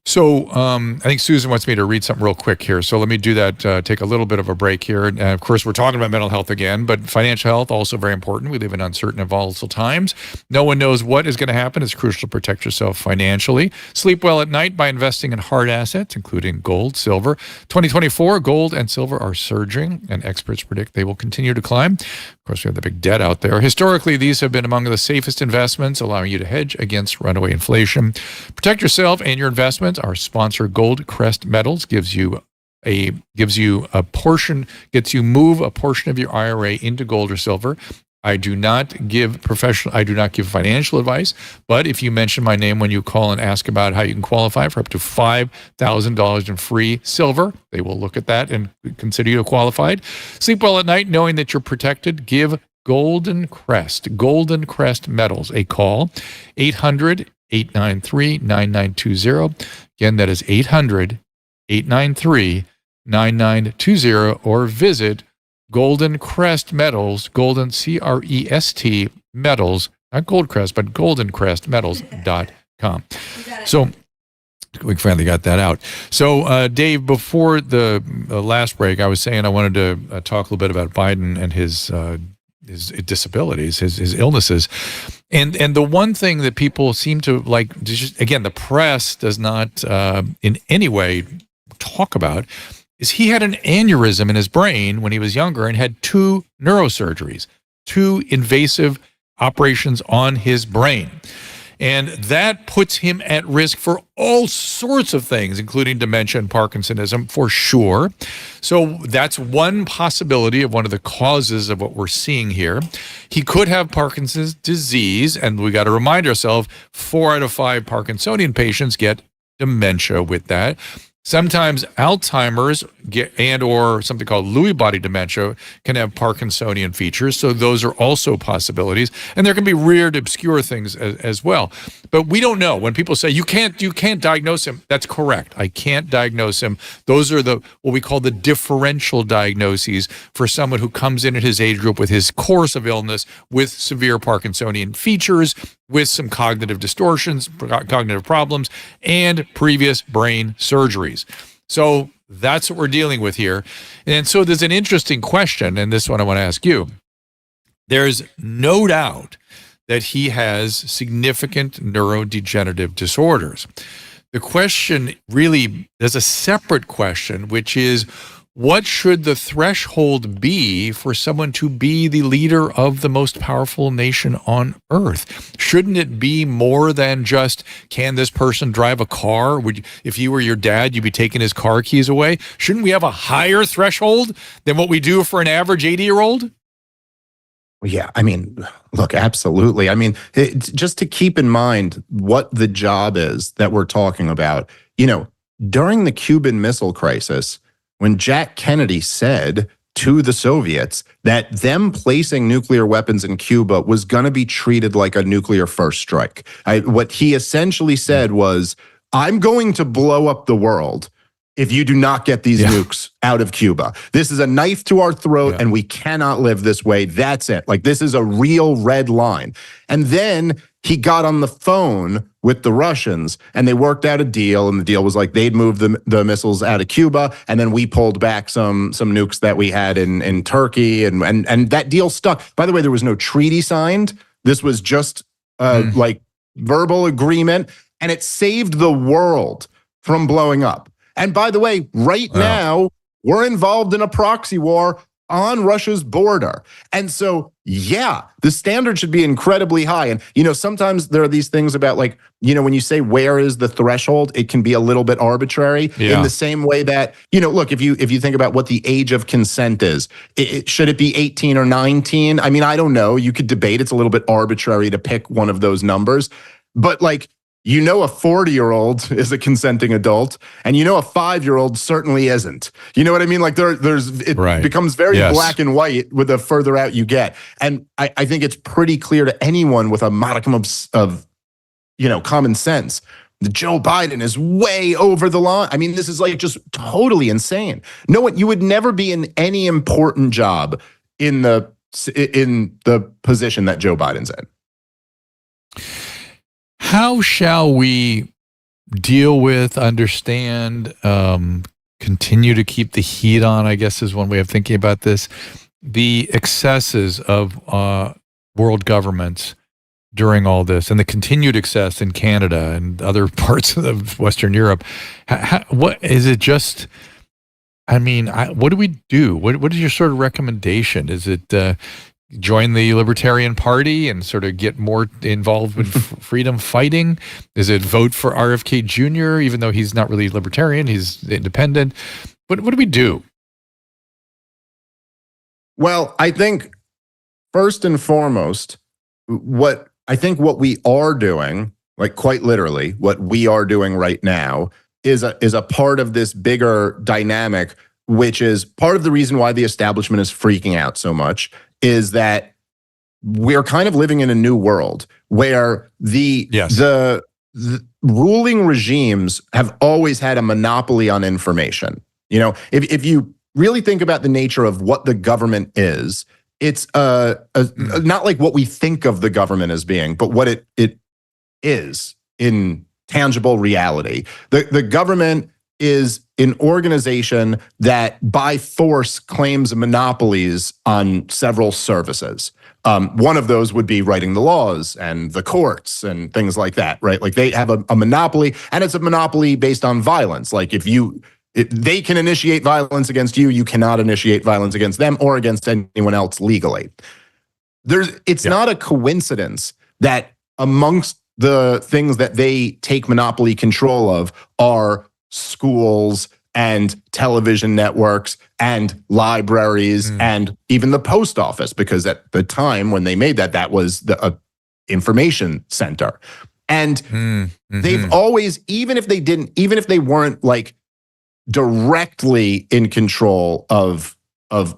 S2: So I think Susan wants me to read something real quick here. So let me do that, take a little bit of a break here. And of course, we're talking about mental health again, but financial health also very important. We live in uncertain and volatile times. No one knows what is going to happen. It's crucial to protect yourself financially. Sleep well at night by investing in hard assets, including gold, silver. 2024, gold and silver are surging, and experts predict they will continue to climb. Of course, we have the big debt out there. Historically, these have been among the safest investments, allowing you to hedge against runaway inflation. Protect yourself and your investments. Our sponsor, Gold Crest Metals, gets you move a portion of your IRA into gold or silver. I do not give financial advice, but if you mention my name when you call and ask about how you can qualify for up to $5,000 in free silver, they will look at that and consider you qualified. Sleep well at night knowing that you're protected. Give Golden Crest Metals a call, 800-893-9920. Again, that is 800-893-9920, or visit Golden Crest Metals, Golden, C-R-E-S-T, Metals, not Goldcrest, but goldencrestmetals.com. So we finally got that out. So, Dave, before the last break, I was saying I wanted to talk a little bit about Biden and his disabilities, his illnesses. And the one thing that people seem to again, the press does not in any way talk about, is he had an aneurysm in his brain when he was younger and had 2 neurosurgeries, 2 invasive operations on his brain. And that puts him at risk for all sorts of things, including dementia and Parkinsonism, for sure. So that's one possibility of one of the causes of what we're seeing here. He could have Parkinson's disease, and we got to remind ourselves, 4 out of 5 Parkinsonian patients get dementia with that. Sometimes Alzheimer's and or something called Lewy body dementia can have Parkinsonian features. So those are also possibilities. And there can be weird, obscure things as well. But we don't know. When people say you can't diagnose him, that's correct. I can't diagnose him. Those are what we call the differential diagnoses for someone who comes in at his age group with his course of illness with severe Parkinsonian features, with some cognitive distortions, cognitive problems, and previous brain surgeries. So that's what we're dealing with here. And so there's an interesting question, and this one I want to ask you. There's no doubt that he has significant neurodegenerative disorders. The question really, there's a separate question, which is, what should the threshold be for someone to be the leader of the most powerful nation on earth? Shouldn't it be more than just, can this person drive a car? If you were your dad, you'd be taking his car keys away. Shouldn't we have a higher threshold than what we do for an average 80-year-old?
S4: Yeah, I mean, look, absolutely. I mean, just to keep in mind what the job is that we're talking about, during the Cuban Missile Crisis, when Jack Kennedy said to the Soviets that them placing nuclear weapons in Cuba was going to be treated like a nuclear first strike. What he essentially said was, I'm going to blow up the world if you do not get these nukes out of Cuba. This is a knife to our throat and we cannot live this way. That's it. Like, this is a real red line. And then he got on the phone with the Russians and they worked out a deal, and the deal was like they'd move the missiles out of Cuba, and then we pulled back some nukes that we had in Turkey, and that deal stuck. By the way, there was no treaty signed. This was just like verbal agreement, and it saved the world from blowing up. And by the way, right now, we're involved in a proxy war on Russia's border. And so, yeah, the standard should be incredibly high. And, sometimes there are these things about, like, when you say where is the threshold, it can be a little bit arbitrary in the same way that, look, if you think about what the age of consent is, should it be 18 or 19? I mean, I don't know. You could debate. It's a little bit arbitrary to pick one of those numbers. But, like, a 40-year-old is a consenting adult, and a 5-year-old certainly isn't. You know what I mean? Like, it becomes very black and white with the further out you get. And I think it's pretty clear to anyone with a modicum of common sense that Joe Biden is way over the line. I mean, this is like just totally insane. You would never be in any important job in the position that Joe Biden's in.
S2: How shall we deal with, understand, continue to keep the heat on, I guess is one way of thinking about this, the excesses of world governments during all this, and the continued excess in Canada and other parts of Western Europe? What is it just, I mean, what do we do? What is your sort of recommendation? Is it join the Libertarian Party and sort of get more involved with freedom fighting? Is it vote for RFK Jr., even though he's not really libertarian, he's independent? What do we do?
S4: Well, I think first and foremost, what we are doing, like quite literally, what we are doing right now is a part of this bigger dynamic, which is part of the reason why the establishment is freaking out so much, is that we're kind of living in a new world where the ruling regimes have always had a monopoly on information. If you really think about the nature of what the government is, it's not like what we think of the government as being, but what it is in tangible reality. The government is an organization that by force claims monopolies on several services. One of those would be writing the laws and the courts and things like that, right? Like, they have a monopoly, and it's a monopoly based on violence. Like, if they can initiate violence against you, you cannot initiate violence against them or against anyone else legally. It's not a coincidence that amongst the things that they take monopoly control of are schools and television networks and libraries and even the post office, because at the time when they made that was the information center. And they've always, even if they weren't like directly in control of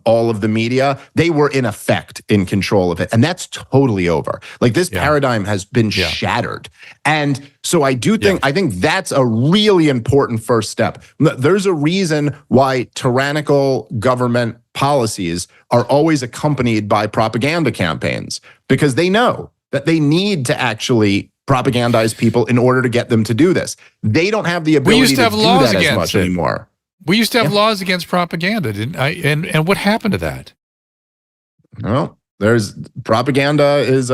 S4: all of the media. They were in effect in control of it. And that's totally over. Like this paradigm has been shattered. And so I do think, I think that's a really important first step. There's a reason why tyrannical government policies are always accompanied by propaganda campaigns, because they know that they need to actually propagandize people in order to get them to do this. They don't have the ability to do that as much anymore.
S2: We used to have laws against propaganda, didn't I? And what happened to that?
S4: Well, there's propaganda is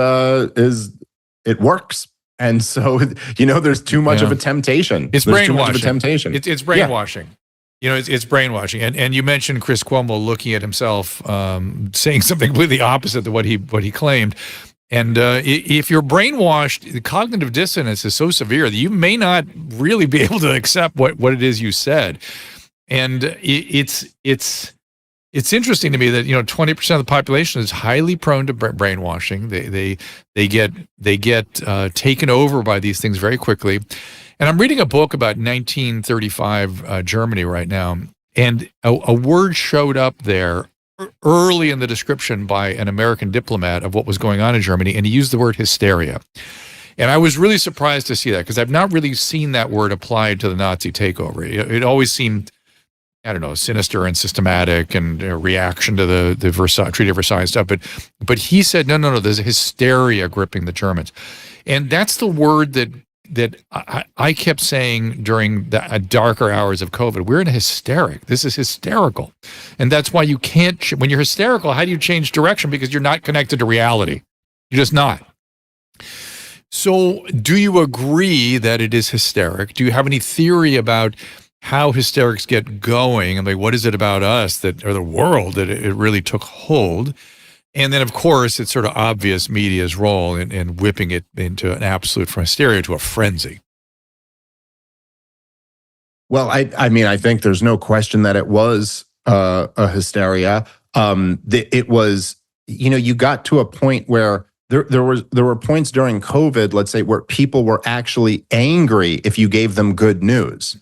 S4: it works. And so, there's too much of a temptation.
S2: It's
S4: brainwashing.
S2: Too much of a temptation. It's brainwashing. It's brainwashing. And you mentioned Chris Cuomo looking at himself, saying something completely opposite to what he claimed. And if you're brainwashed, the cognitive dissonance is so severe that you may not really be able to accept what it is you said. And it's interesting to me that 20% of the population is highly prone to brainwashing. They get taken over by these things very quickly. And I'm reading a book about 1935 Germany right now, and a word showed up there early in the description by an American diplomat of what was going on in Germany, and he used the word hysteria. And I was really surprised to see that, because I've not really seen that word applied to the Nazi takeover. It always seemed, I don't know, sinister and systematic and a reaction to the Treaty of Versailles stuff. But he said, no, there's a hysteria gripping the Germans. And that's the word that I kept saying during the darker hours of COVID. We're in a hysteric. This is hysterical. And that's why you can't, when you're hysterical, how do you change direction? Because you're not connected to reality. You're just not. So do you agree that it is hysteric? Do you have any theory about how hysterics get going? And what is it about us or the world that it really took hold? And then, of course, it's sort of obvious media's role in whipping it into an absolute, from hysteria to a frenzy.
S4: Well, I think there's no question that it was a hysteria. It was, you got to a point where there were points during COVID, let's say, where people were actually angry if you gave them good news.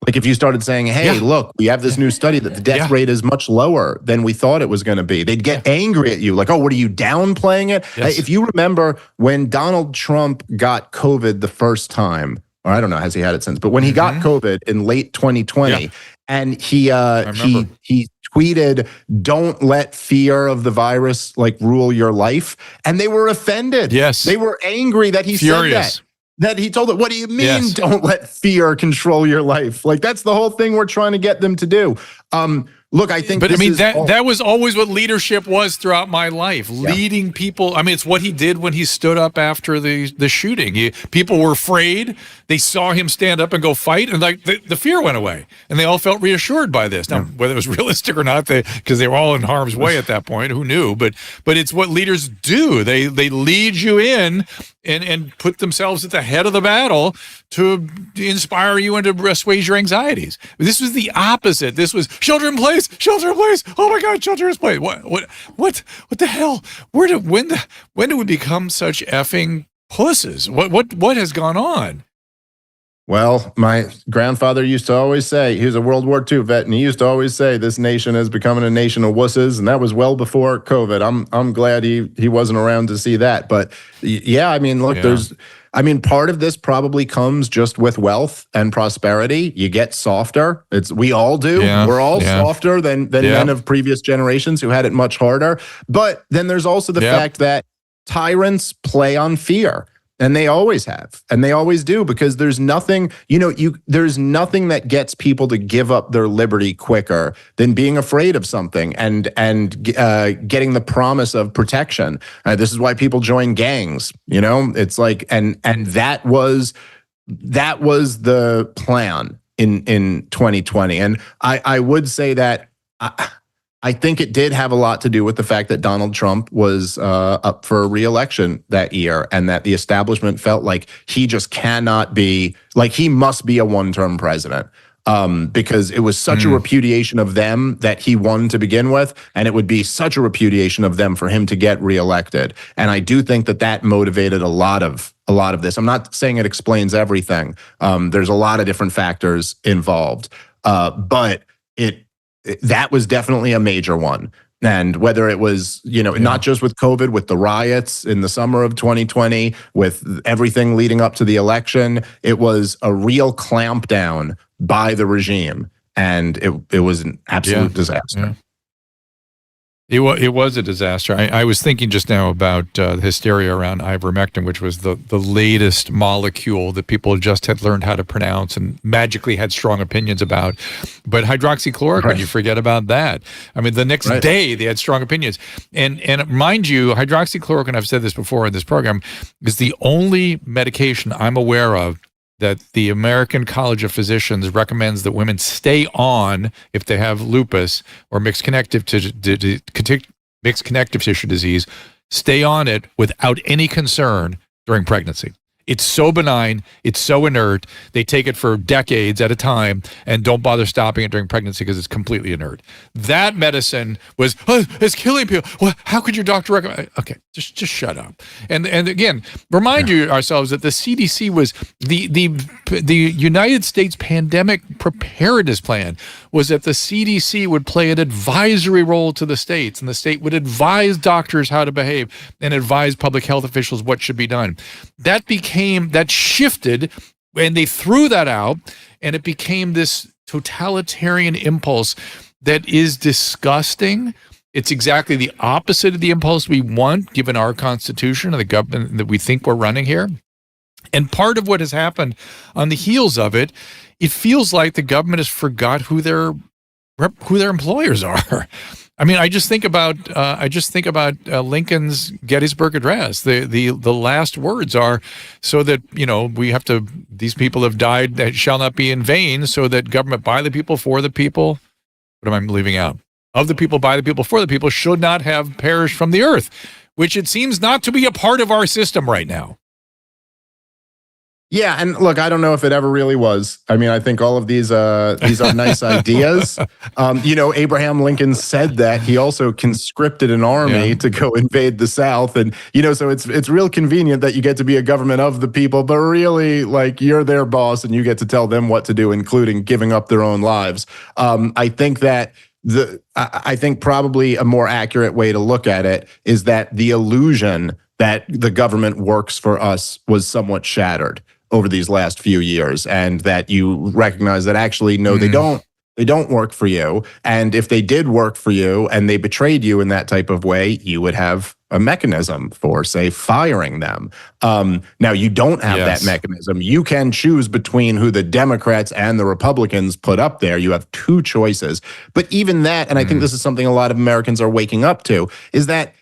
S4: Like if you started saying, hey, look, we have this new study that the death rate is much lower than we thought it was going to be. They'd get angry at you like, oh, what are you downplaying it?
S2: Yes.
S4: If you remember when Donald Trump got COVID the first time, or I don't know, has he had it since, but when he got COVID in late 2020 and he tweeted, don't let fear of the virus rule your life. And they were offended.
S2: Yes.
S4: They were angry that he said that. That he told it, what do you mean don't let fear control your life? That's the whole thing we're trying to get them to do. Look, I think
S2: that was always what leadership was throughout my life, leading people. It's what he did when he stood up after the shooting. People were afraid. They saw him stand up and go fight, and the fear went away, and they all felt reassured by this. Now, whether it was realistic or not, because they were all in harm's way at that point, who knew? But it's what leaders do. They lead you in and put themselves at the head of the battle to inspire you and to assuage your anxieties. This was the opposite. This was shelter in place. Oh my God, shelter in place. What the hell? When do we become such effing pusses? What has gone on?
S4: Well, my grandfather used to always say, he was a World War II vet, and he used to always say, this nation is becoming a nation of wusses, and that was well before COVID. I'm glad he wasn't around to see that. But look, part of this probably comes just with wealth and prosperity. You get softer. We all do. Yeah. We're all softer than men of previous generations who had it much harder. But then there's also the fact that tyrants play on fear. And they always have, and they always do, because there's nothing, there's nothing that gets people to give up their liberty quicker than being afraid of something and getting the promise of protection. This is why people join gangs. It's and that was the plan in 2020. And I would say that I think it did have a lot to do with the fact that Donald Trump was up for re-election that year, and that the establishment felt like he just cannot be, he must be a one-term president, because it was such a repudiation of them that he won to begin with, and it would be such a repudiation of them for him to get re-elected. And I do think that motivated a lot of this. I'm not saying it explains everything. There's a lot of different factors involved. But that was definitely a major one. And whether it was, not just with COVID, with the riots in the summer of 2020, with everything leading up to the election, it was a real clampdown by the regime. And it was an absolute disaster.
S2: Yeah. It was a disaster. I was thinking just now about the hysteria around ivermectin, which was the latest molecule that people just had learned how to pronounce and magically had strong opinions about. But hydroxychloroquine, you forget about that. I mean, the next day they had strong opinions. And mind you, hydroxychloroquine, I've said this before in this program, is the only medication I'm aware of that the American College of Physicians recommends that women stay on if they have lupus or mixed connective tissue disease, stay on it without any concern during pregnancy. It's so benign, it's so inert, they take it for decades at a time and don't bother stopping it during pregnancy because it's completely inert. That medicine was, it's killing people. Well, how could your doctor recommend? Okay, just shut up. And again, remind ourselves that the CDC was the United States Pandemic Preparedness Plan was that the CDC would play an advisory role to the states, and the state would advise doctors how to behave and advise public health officials what should be done. That shifted, and they threw that out, and it became this totalitarian impulse that is disgusting. It's exactly the opposite of the impulse we want, given our Constitution and the government that we think we're running here. And part of what has happened on the heels of it, it feels like the government has forgot who their employers are. I mean, I just think about Lincoln's Gettysburg Address. The last words are, so that we have to. These people have died that shall not be in vain. So that government by the people for the people. What am I leaving out? Of the people by the people for the people should not have perished from the earth, which it seems not to be a part of our system right now.
S4: Yeah, and look, I don't know if it ever really was. I mean, I think all of these are nice ideas. Abraham Lincoln said that he also conscripted an army to go invade the South, and so it's real convenient that you get to be a government of the people, but really, like, you're their boss and you get to tell them what to do, including giving up their own lives. I think that I think probably a more accurate way to look at it is that the illusion that the government works for us was somewhat shattered over these last few years, and that you recognize that actually, no, they don't work for you. And if they did work for you and they betrayed you in that type of way, you would have a mechanism for, say, firing them. Now, you don't have that mechanism. You can choose between who the Democrats and the Republicans put up there. You have two choices. But even that, and I think this is something a lot of Americans are waking up to, is that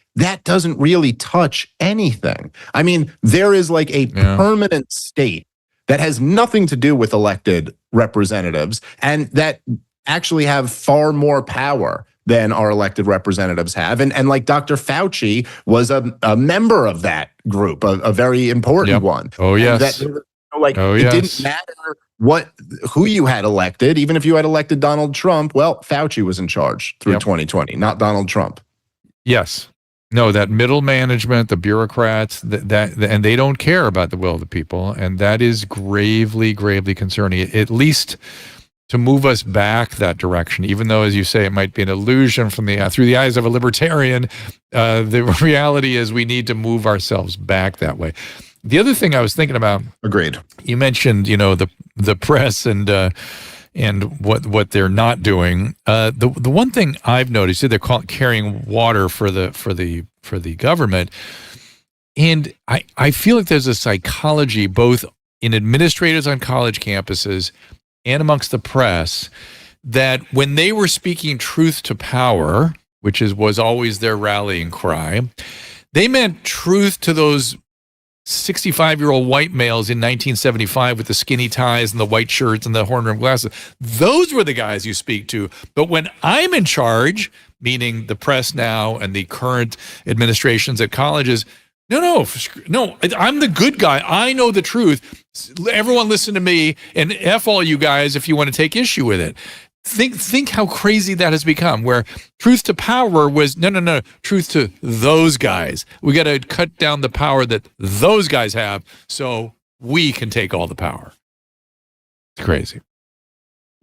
S4: doesn't really touch anything. I mean, there is like a permanent state that has nothing to do with elected representatives and that actually have far more power than our elected representatives have. And like Dr. Fauci was a member of that group, a very important one.
S2: Oh, yes.
S4: It didn't matter who you had elected. Even if you had elected Donald Trump, well, Fauci was in charge through 2020, not Donald Trump.
S2: Yes. No, that middle management, the bureaucrats, and they don't care about the will of the people, and that is gravely, gravely concerning. At least to move us back that direction, even though, as you say, it might be an illusion from through the eyes of a libertarian. The reality is we need to move ourselves back that way. The other thing I was thinking about.
S4: Agreed.
S2: You mentioned, the press and what they're not doing. The one thing I've noticed is they're carrying water for the government, and I feel like there's a psychology both in administrators on college campuses and amongst the press that when they were speaking truth to power, which was always their rallying cry, they meant truth to those 65-year-old white males in 1975 with the skinny ties and the white shirts and the horn-rimmed glasses. Those were the guys you speak to. But when I'm in charge, meaning the press now and the current administrations at colleges, no, I'm the good guy. I know the truth. Everyone listen to me, and F all you guys if you want to take issue with it. Think how crazy that has become, where truth to power was, no, truth to those guys. We got to cut down the power that those guys have so we can take all the power. It's crazy.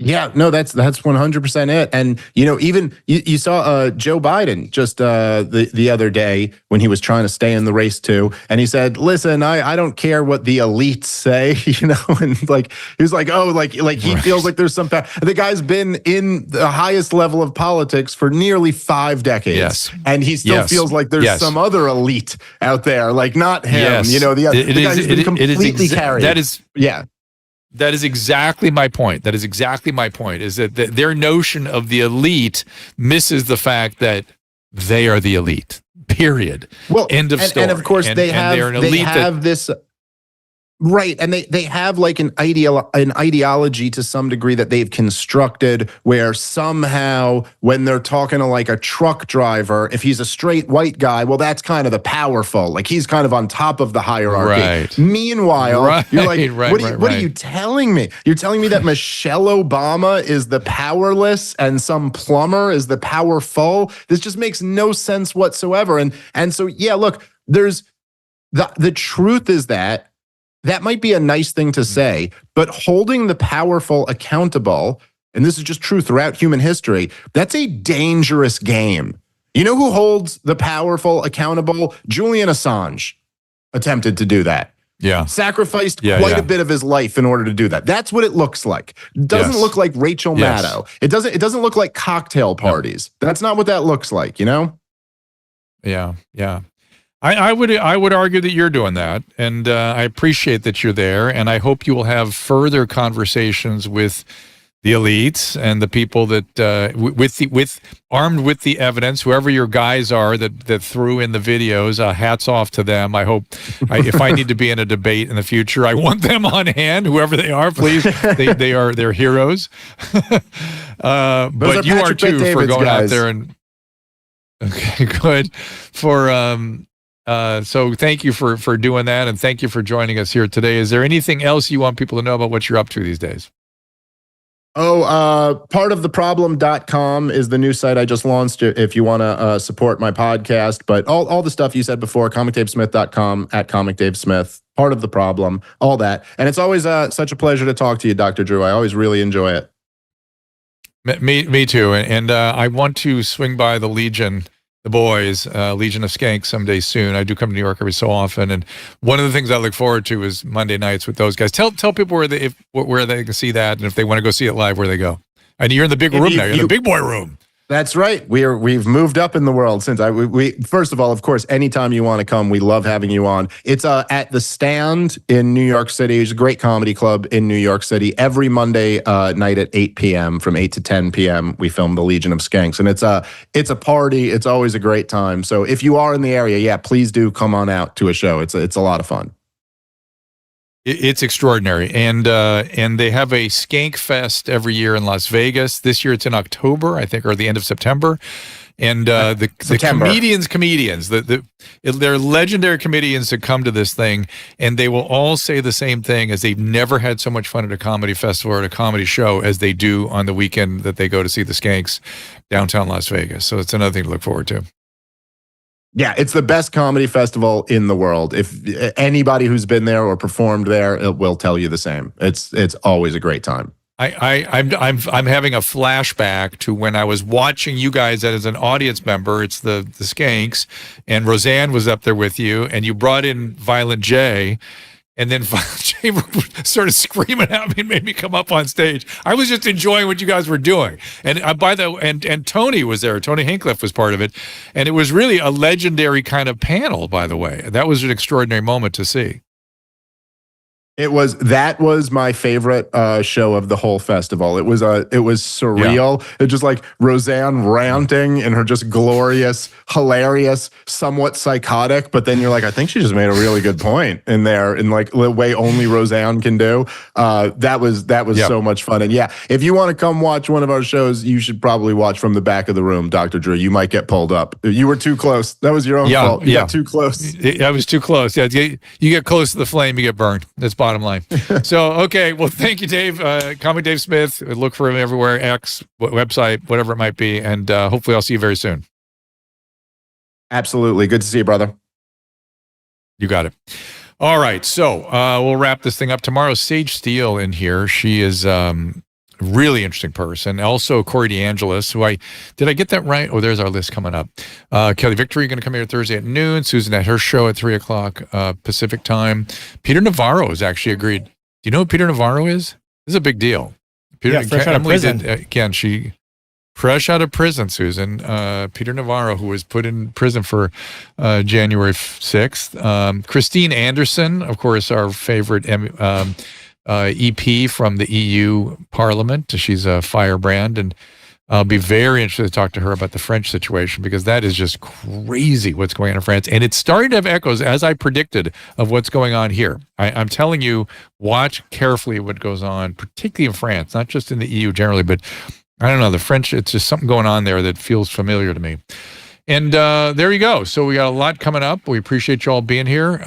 S4: Yeah, no, that's 100% it. And even you saw Joe Biden just the other day when he was trying to stay in the race too, and he said, "Listen, I don't care what the elites say," and like he was like, "Oh, like he feels like there's some the guy's been in the highest level of politics for nearly 5 decades, and he still feels like there's some other elite out there, like not him. The guy's been completely carried.
S2: That is That is exactly my point. Is that their notion of the elite misses the fact that they are the elite. Period.
S4: Well,
S2: end of story.
S4: And of course, they have this. Right. And they have like an ideology to some degree that they've constructed where somehow when they're talking to like a truck driver, if he's a straight white guy, well, that's kind of the powerful. Like he's kind of on top of the hierarchy.
S2: Right.
S4: Meanwhile, you're like, what are you telling me? You're telling me that Michelle Obama is the powerless and some plumber is the powerful? This just makes no sense whatsoever. And so, yeah, look, there's the truth is that might be a nice thing to say, but holding the powerful accountable, and this is just true throughout human history, that's a dangerous game. You know who holds the powerful accountable? Julian Assange attempted to do that.
S2: Yeah.
S4: Sacrificed quite a bit of his life in order to do that. That's what it looks like. It doesn't look like Rachel Maddow. It doesn't look like cocktail parties. No. That's not what that looks like,
S2: Yeah. I would argue that you're doing that, and I appreciate that you're there, and I hope you will have further conversations with the elites and the people that armed with the evidence, whoever your guys are that threw in the videos. Hats off to them. I hope if I need to be in a debate in the future, I want them on hand. Whoever they are, please. They're heroes. But you are too for going out there and. Okay, good so thank you for doing that, and thank you for joining us here today. Is there anything else you want people to know about what you're up to these days?
S4: Partoftheproblem.com is the new site I just launched if you want to support my podcast. But all the stuff you said before, comicdavesmith.com, @comicdavesmith, Part of the Problem, all that. And it's always such a pleasure to talk to you, Dr. Drew. I always really enjoy it.
S2: Me too. And I want to swing by the Legion. The boys, Legion of Skanks, someday soon. I do come to New York every so often, and one of the things I look forward to is Monday nights with those guys. Tell people where they can see that, and if they want to go see it live, where they go. And you're in the big room now. You're in the big boy room.
S4: That's right. We've moved up in the world since we first of all, of course, anytime you want to come, we love having you on. It's at the Stand in New York City. It's a great comedy club in New York City. Every Monday night at 8 p.m. from 8 to 10 p.m. we film the Legion of Skanks, and it's a party. It's always a great time. So if you are in the area, please do come on out to a show. It's a lot of fun.
S2: It's extraordinary, and they have a Skank Fest every year in Las Vegas. This year it's in October, I think, or the end of September. And the comedians, they're legendary comedians that come to this thing, and they will all say the same thing: as they've never had so much fun at a comedy festival or at a comedy show as they do on the weekend that they go to see the Skanks downtown Las Vegas. So it's another thing to look forward to.
S4: Yeah, it's the best comedy festival in the world. If anybody who's been there or performed there, it will tell you the same. It's always a great time.
S2: I'm having a flashback to when I was watching you guys as an audience member. It's the Skanks, and Roseanne was up there with you, and you brought in Violent J. And then Jay started screaming at me and made me come up on stage. I was just enjoying what you guys were doing. And and Tony was there. Tony Hinchcliffe was part of it. And it was really a legendary kind of panel, by the way. That was an extraordinary moment to see.
S4: That was my favorite show of the whole festival. It was surreal. It just like Roseanne ranting in her just glorious, hilarious, somewhat psychotic, but then you're like, I think she just made a really good point in there in like the way only Roseanne can do. That was so much fun. And if you want to come watch one of our shows, you should probably watch from the back of the room, Dr. Drew. You might get pulled up. You were too close. That was your own fault. You got too close.
S2: I was too close. Yeah, you get close to the flame, you get burned. That's bottom line. So, okay. Well, thank you, Dave. Comic Dave Smith. Look for him everywhere, X, website, whatever it might be. And hopefully I'll see you very soon.
S4: Absolutely. Good to see you, brother.
S2: You got it. All right. So we'll wrap this thing up tomorrow. Sage Steele in here. She is Really interesting person. Also, Corey DeAngelis, did I get that right? Oh, there's our list coming up. Kelly Victory going to come here Thursday at noon. Susan at her show at 3 o'clock Pacific time. Peter Navarro has actually agreed. Do you know who Peter Navarro is? This is a big deal. Peter,
S7: fresh out of prison.
S2: She fresh out of prison, Susan. Peter Navarro, who was put in prison for January 6th. Christine Anderson, of course, our favorite EP from the EU Parliament. She's a firebrand, and I'll be very interested to talk to her about the French situation, because that is just crazy what's going on in France. And it's starting to have echoes, as I predicted, of what's going on here. I'm telling you, watch carefully what goes on, particularly in France, not just in the EU generally, but I don't know, the French, it's just something going on there that feels familiar to me. And there you go. So we got a lot coming up. We appreciate you all being here.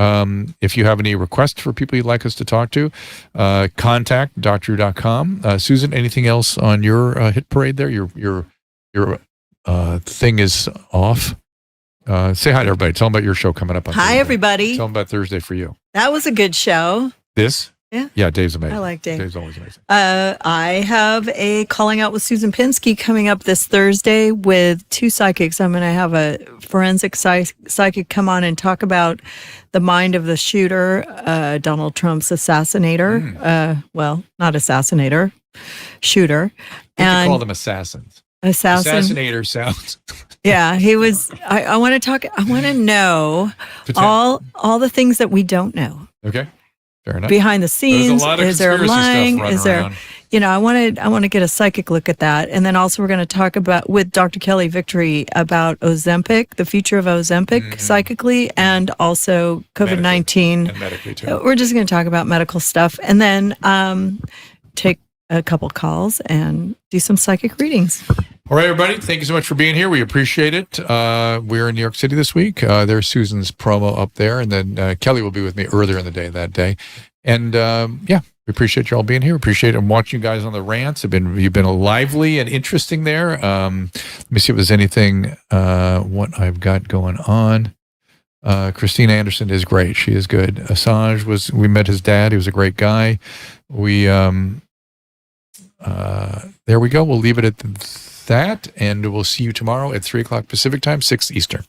S2: If you have any requests for people you'd like us to talk to, contact drdrew.com. Susan, anything else on your hit parade there? Your thing is off. Say hi to everybody. Tell them about your show coming up on
S1: Hi,
S2: Thursday.
S1: everybody.
S2: Tell them about Thursday for you.
S1: That was a good show.
S2: This?
S1: Yeah.
S2: Yeah, Dave's amazing.
S1: I like Dave.
S2: Dave's always amazing.
S1: I have a Calling Out with Susan Pinsky coming up this Thursday with two psychics. I'm going to have a forensic psychic come on and talk about the mind of the shooter, Donald Trump's assassinator. Well, not assassinator, shooter.
S2: And call them assassins. Assassinator sounds.
S1: Yeah, he was. I want to talk. I want to know all the things that we don't know.
S2: Okay. Fair enough.
S1: Behind the scenes,
S2: there's a lot of
S1: is there lying? Is there,
S2: around.
S1: I want to get a psychic look at that, and then also we're going to talk about with Dr. Kelly Victory about Ozempic, the future of Ozempic psychically, and also COVID-19.
S2: And medically too.
S1: We're just going to talk about medical stuff, and then take a couple calls and do some psychic readings.
S2: All right, everybody. Thank you so much for being here. We appreciate it. We're in New York City this week. There's Susan's promo up there. And then Kelly will be with me earlier in the day that day. And we appreciate you all being here. Appreciate it. Watching you guys on the rants. You've been lively and interesting there. Let me see if there's anything, what I've got going on. Christine Anderson is great. She is good. Assange we met his dad. He was a great guy. There we go. We'll leave it at that, and we'll see you tomorrow at 3 o'clock Pacific time, 6 Eastern.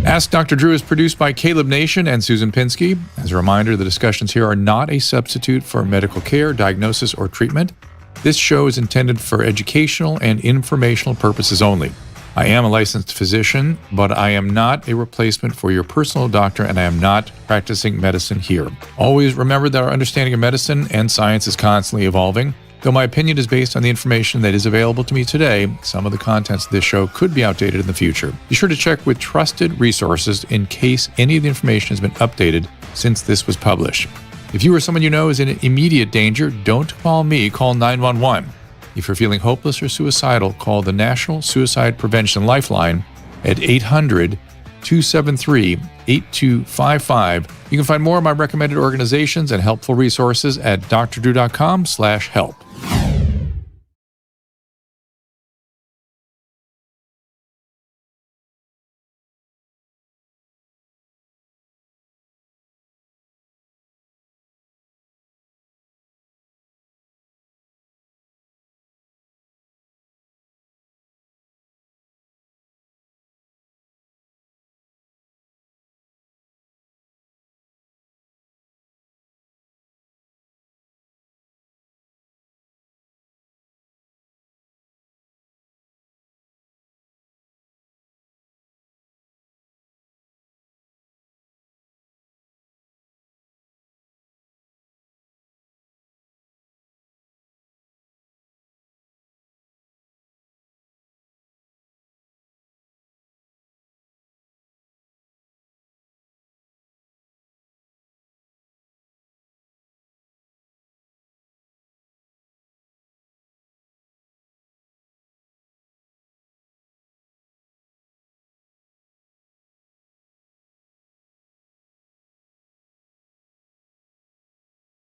S2: Ask Dr. Drew is produced by Caleb Nation and Susan Pinsky. As a reminder, the discussions here are not a substitute for medical care, diagnosis, or treatment. This show is intended for educational and informational purposes only. I am a licensed physician, but I am not a replacement for your personal doctor, and I am not practicing medicine here. Always remember that our understanding of medicine and science is constantly evolving. Though my opinion is based on the information that is available to me today, some of the contents of this show could be outdated in the future. Be sure to check with trusted resources in case any of the information has been updated since this was published. If you or someone you know is in immediate danger, don't call me, call 911. If you're feeling hopeless or suicidal, call the National Suicide Prevention Lifeline at 800-273-8255. You can find more of my recommended organizations and helpful resources at drdrew.com/help.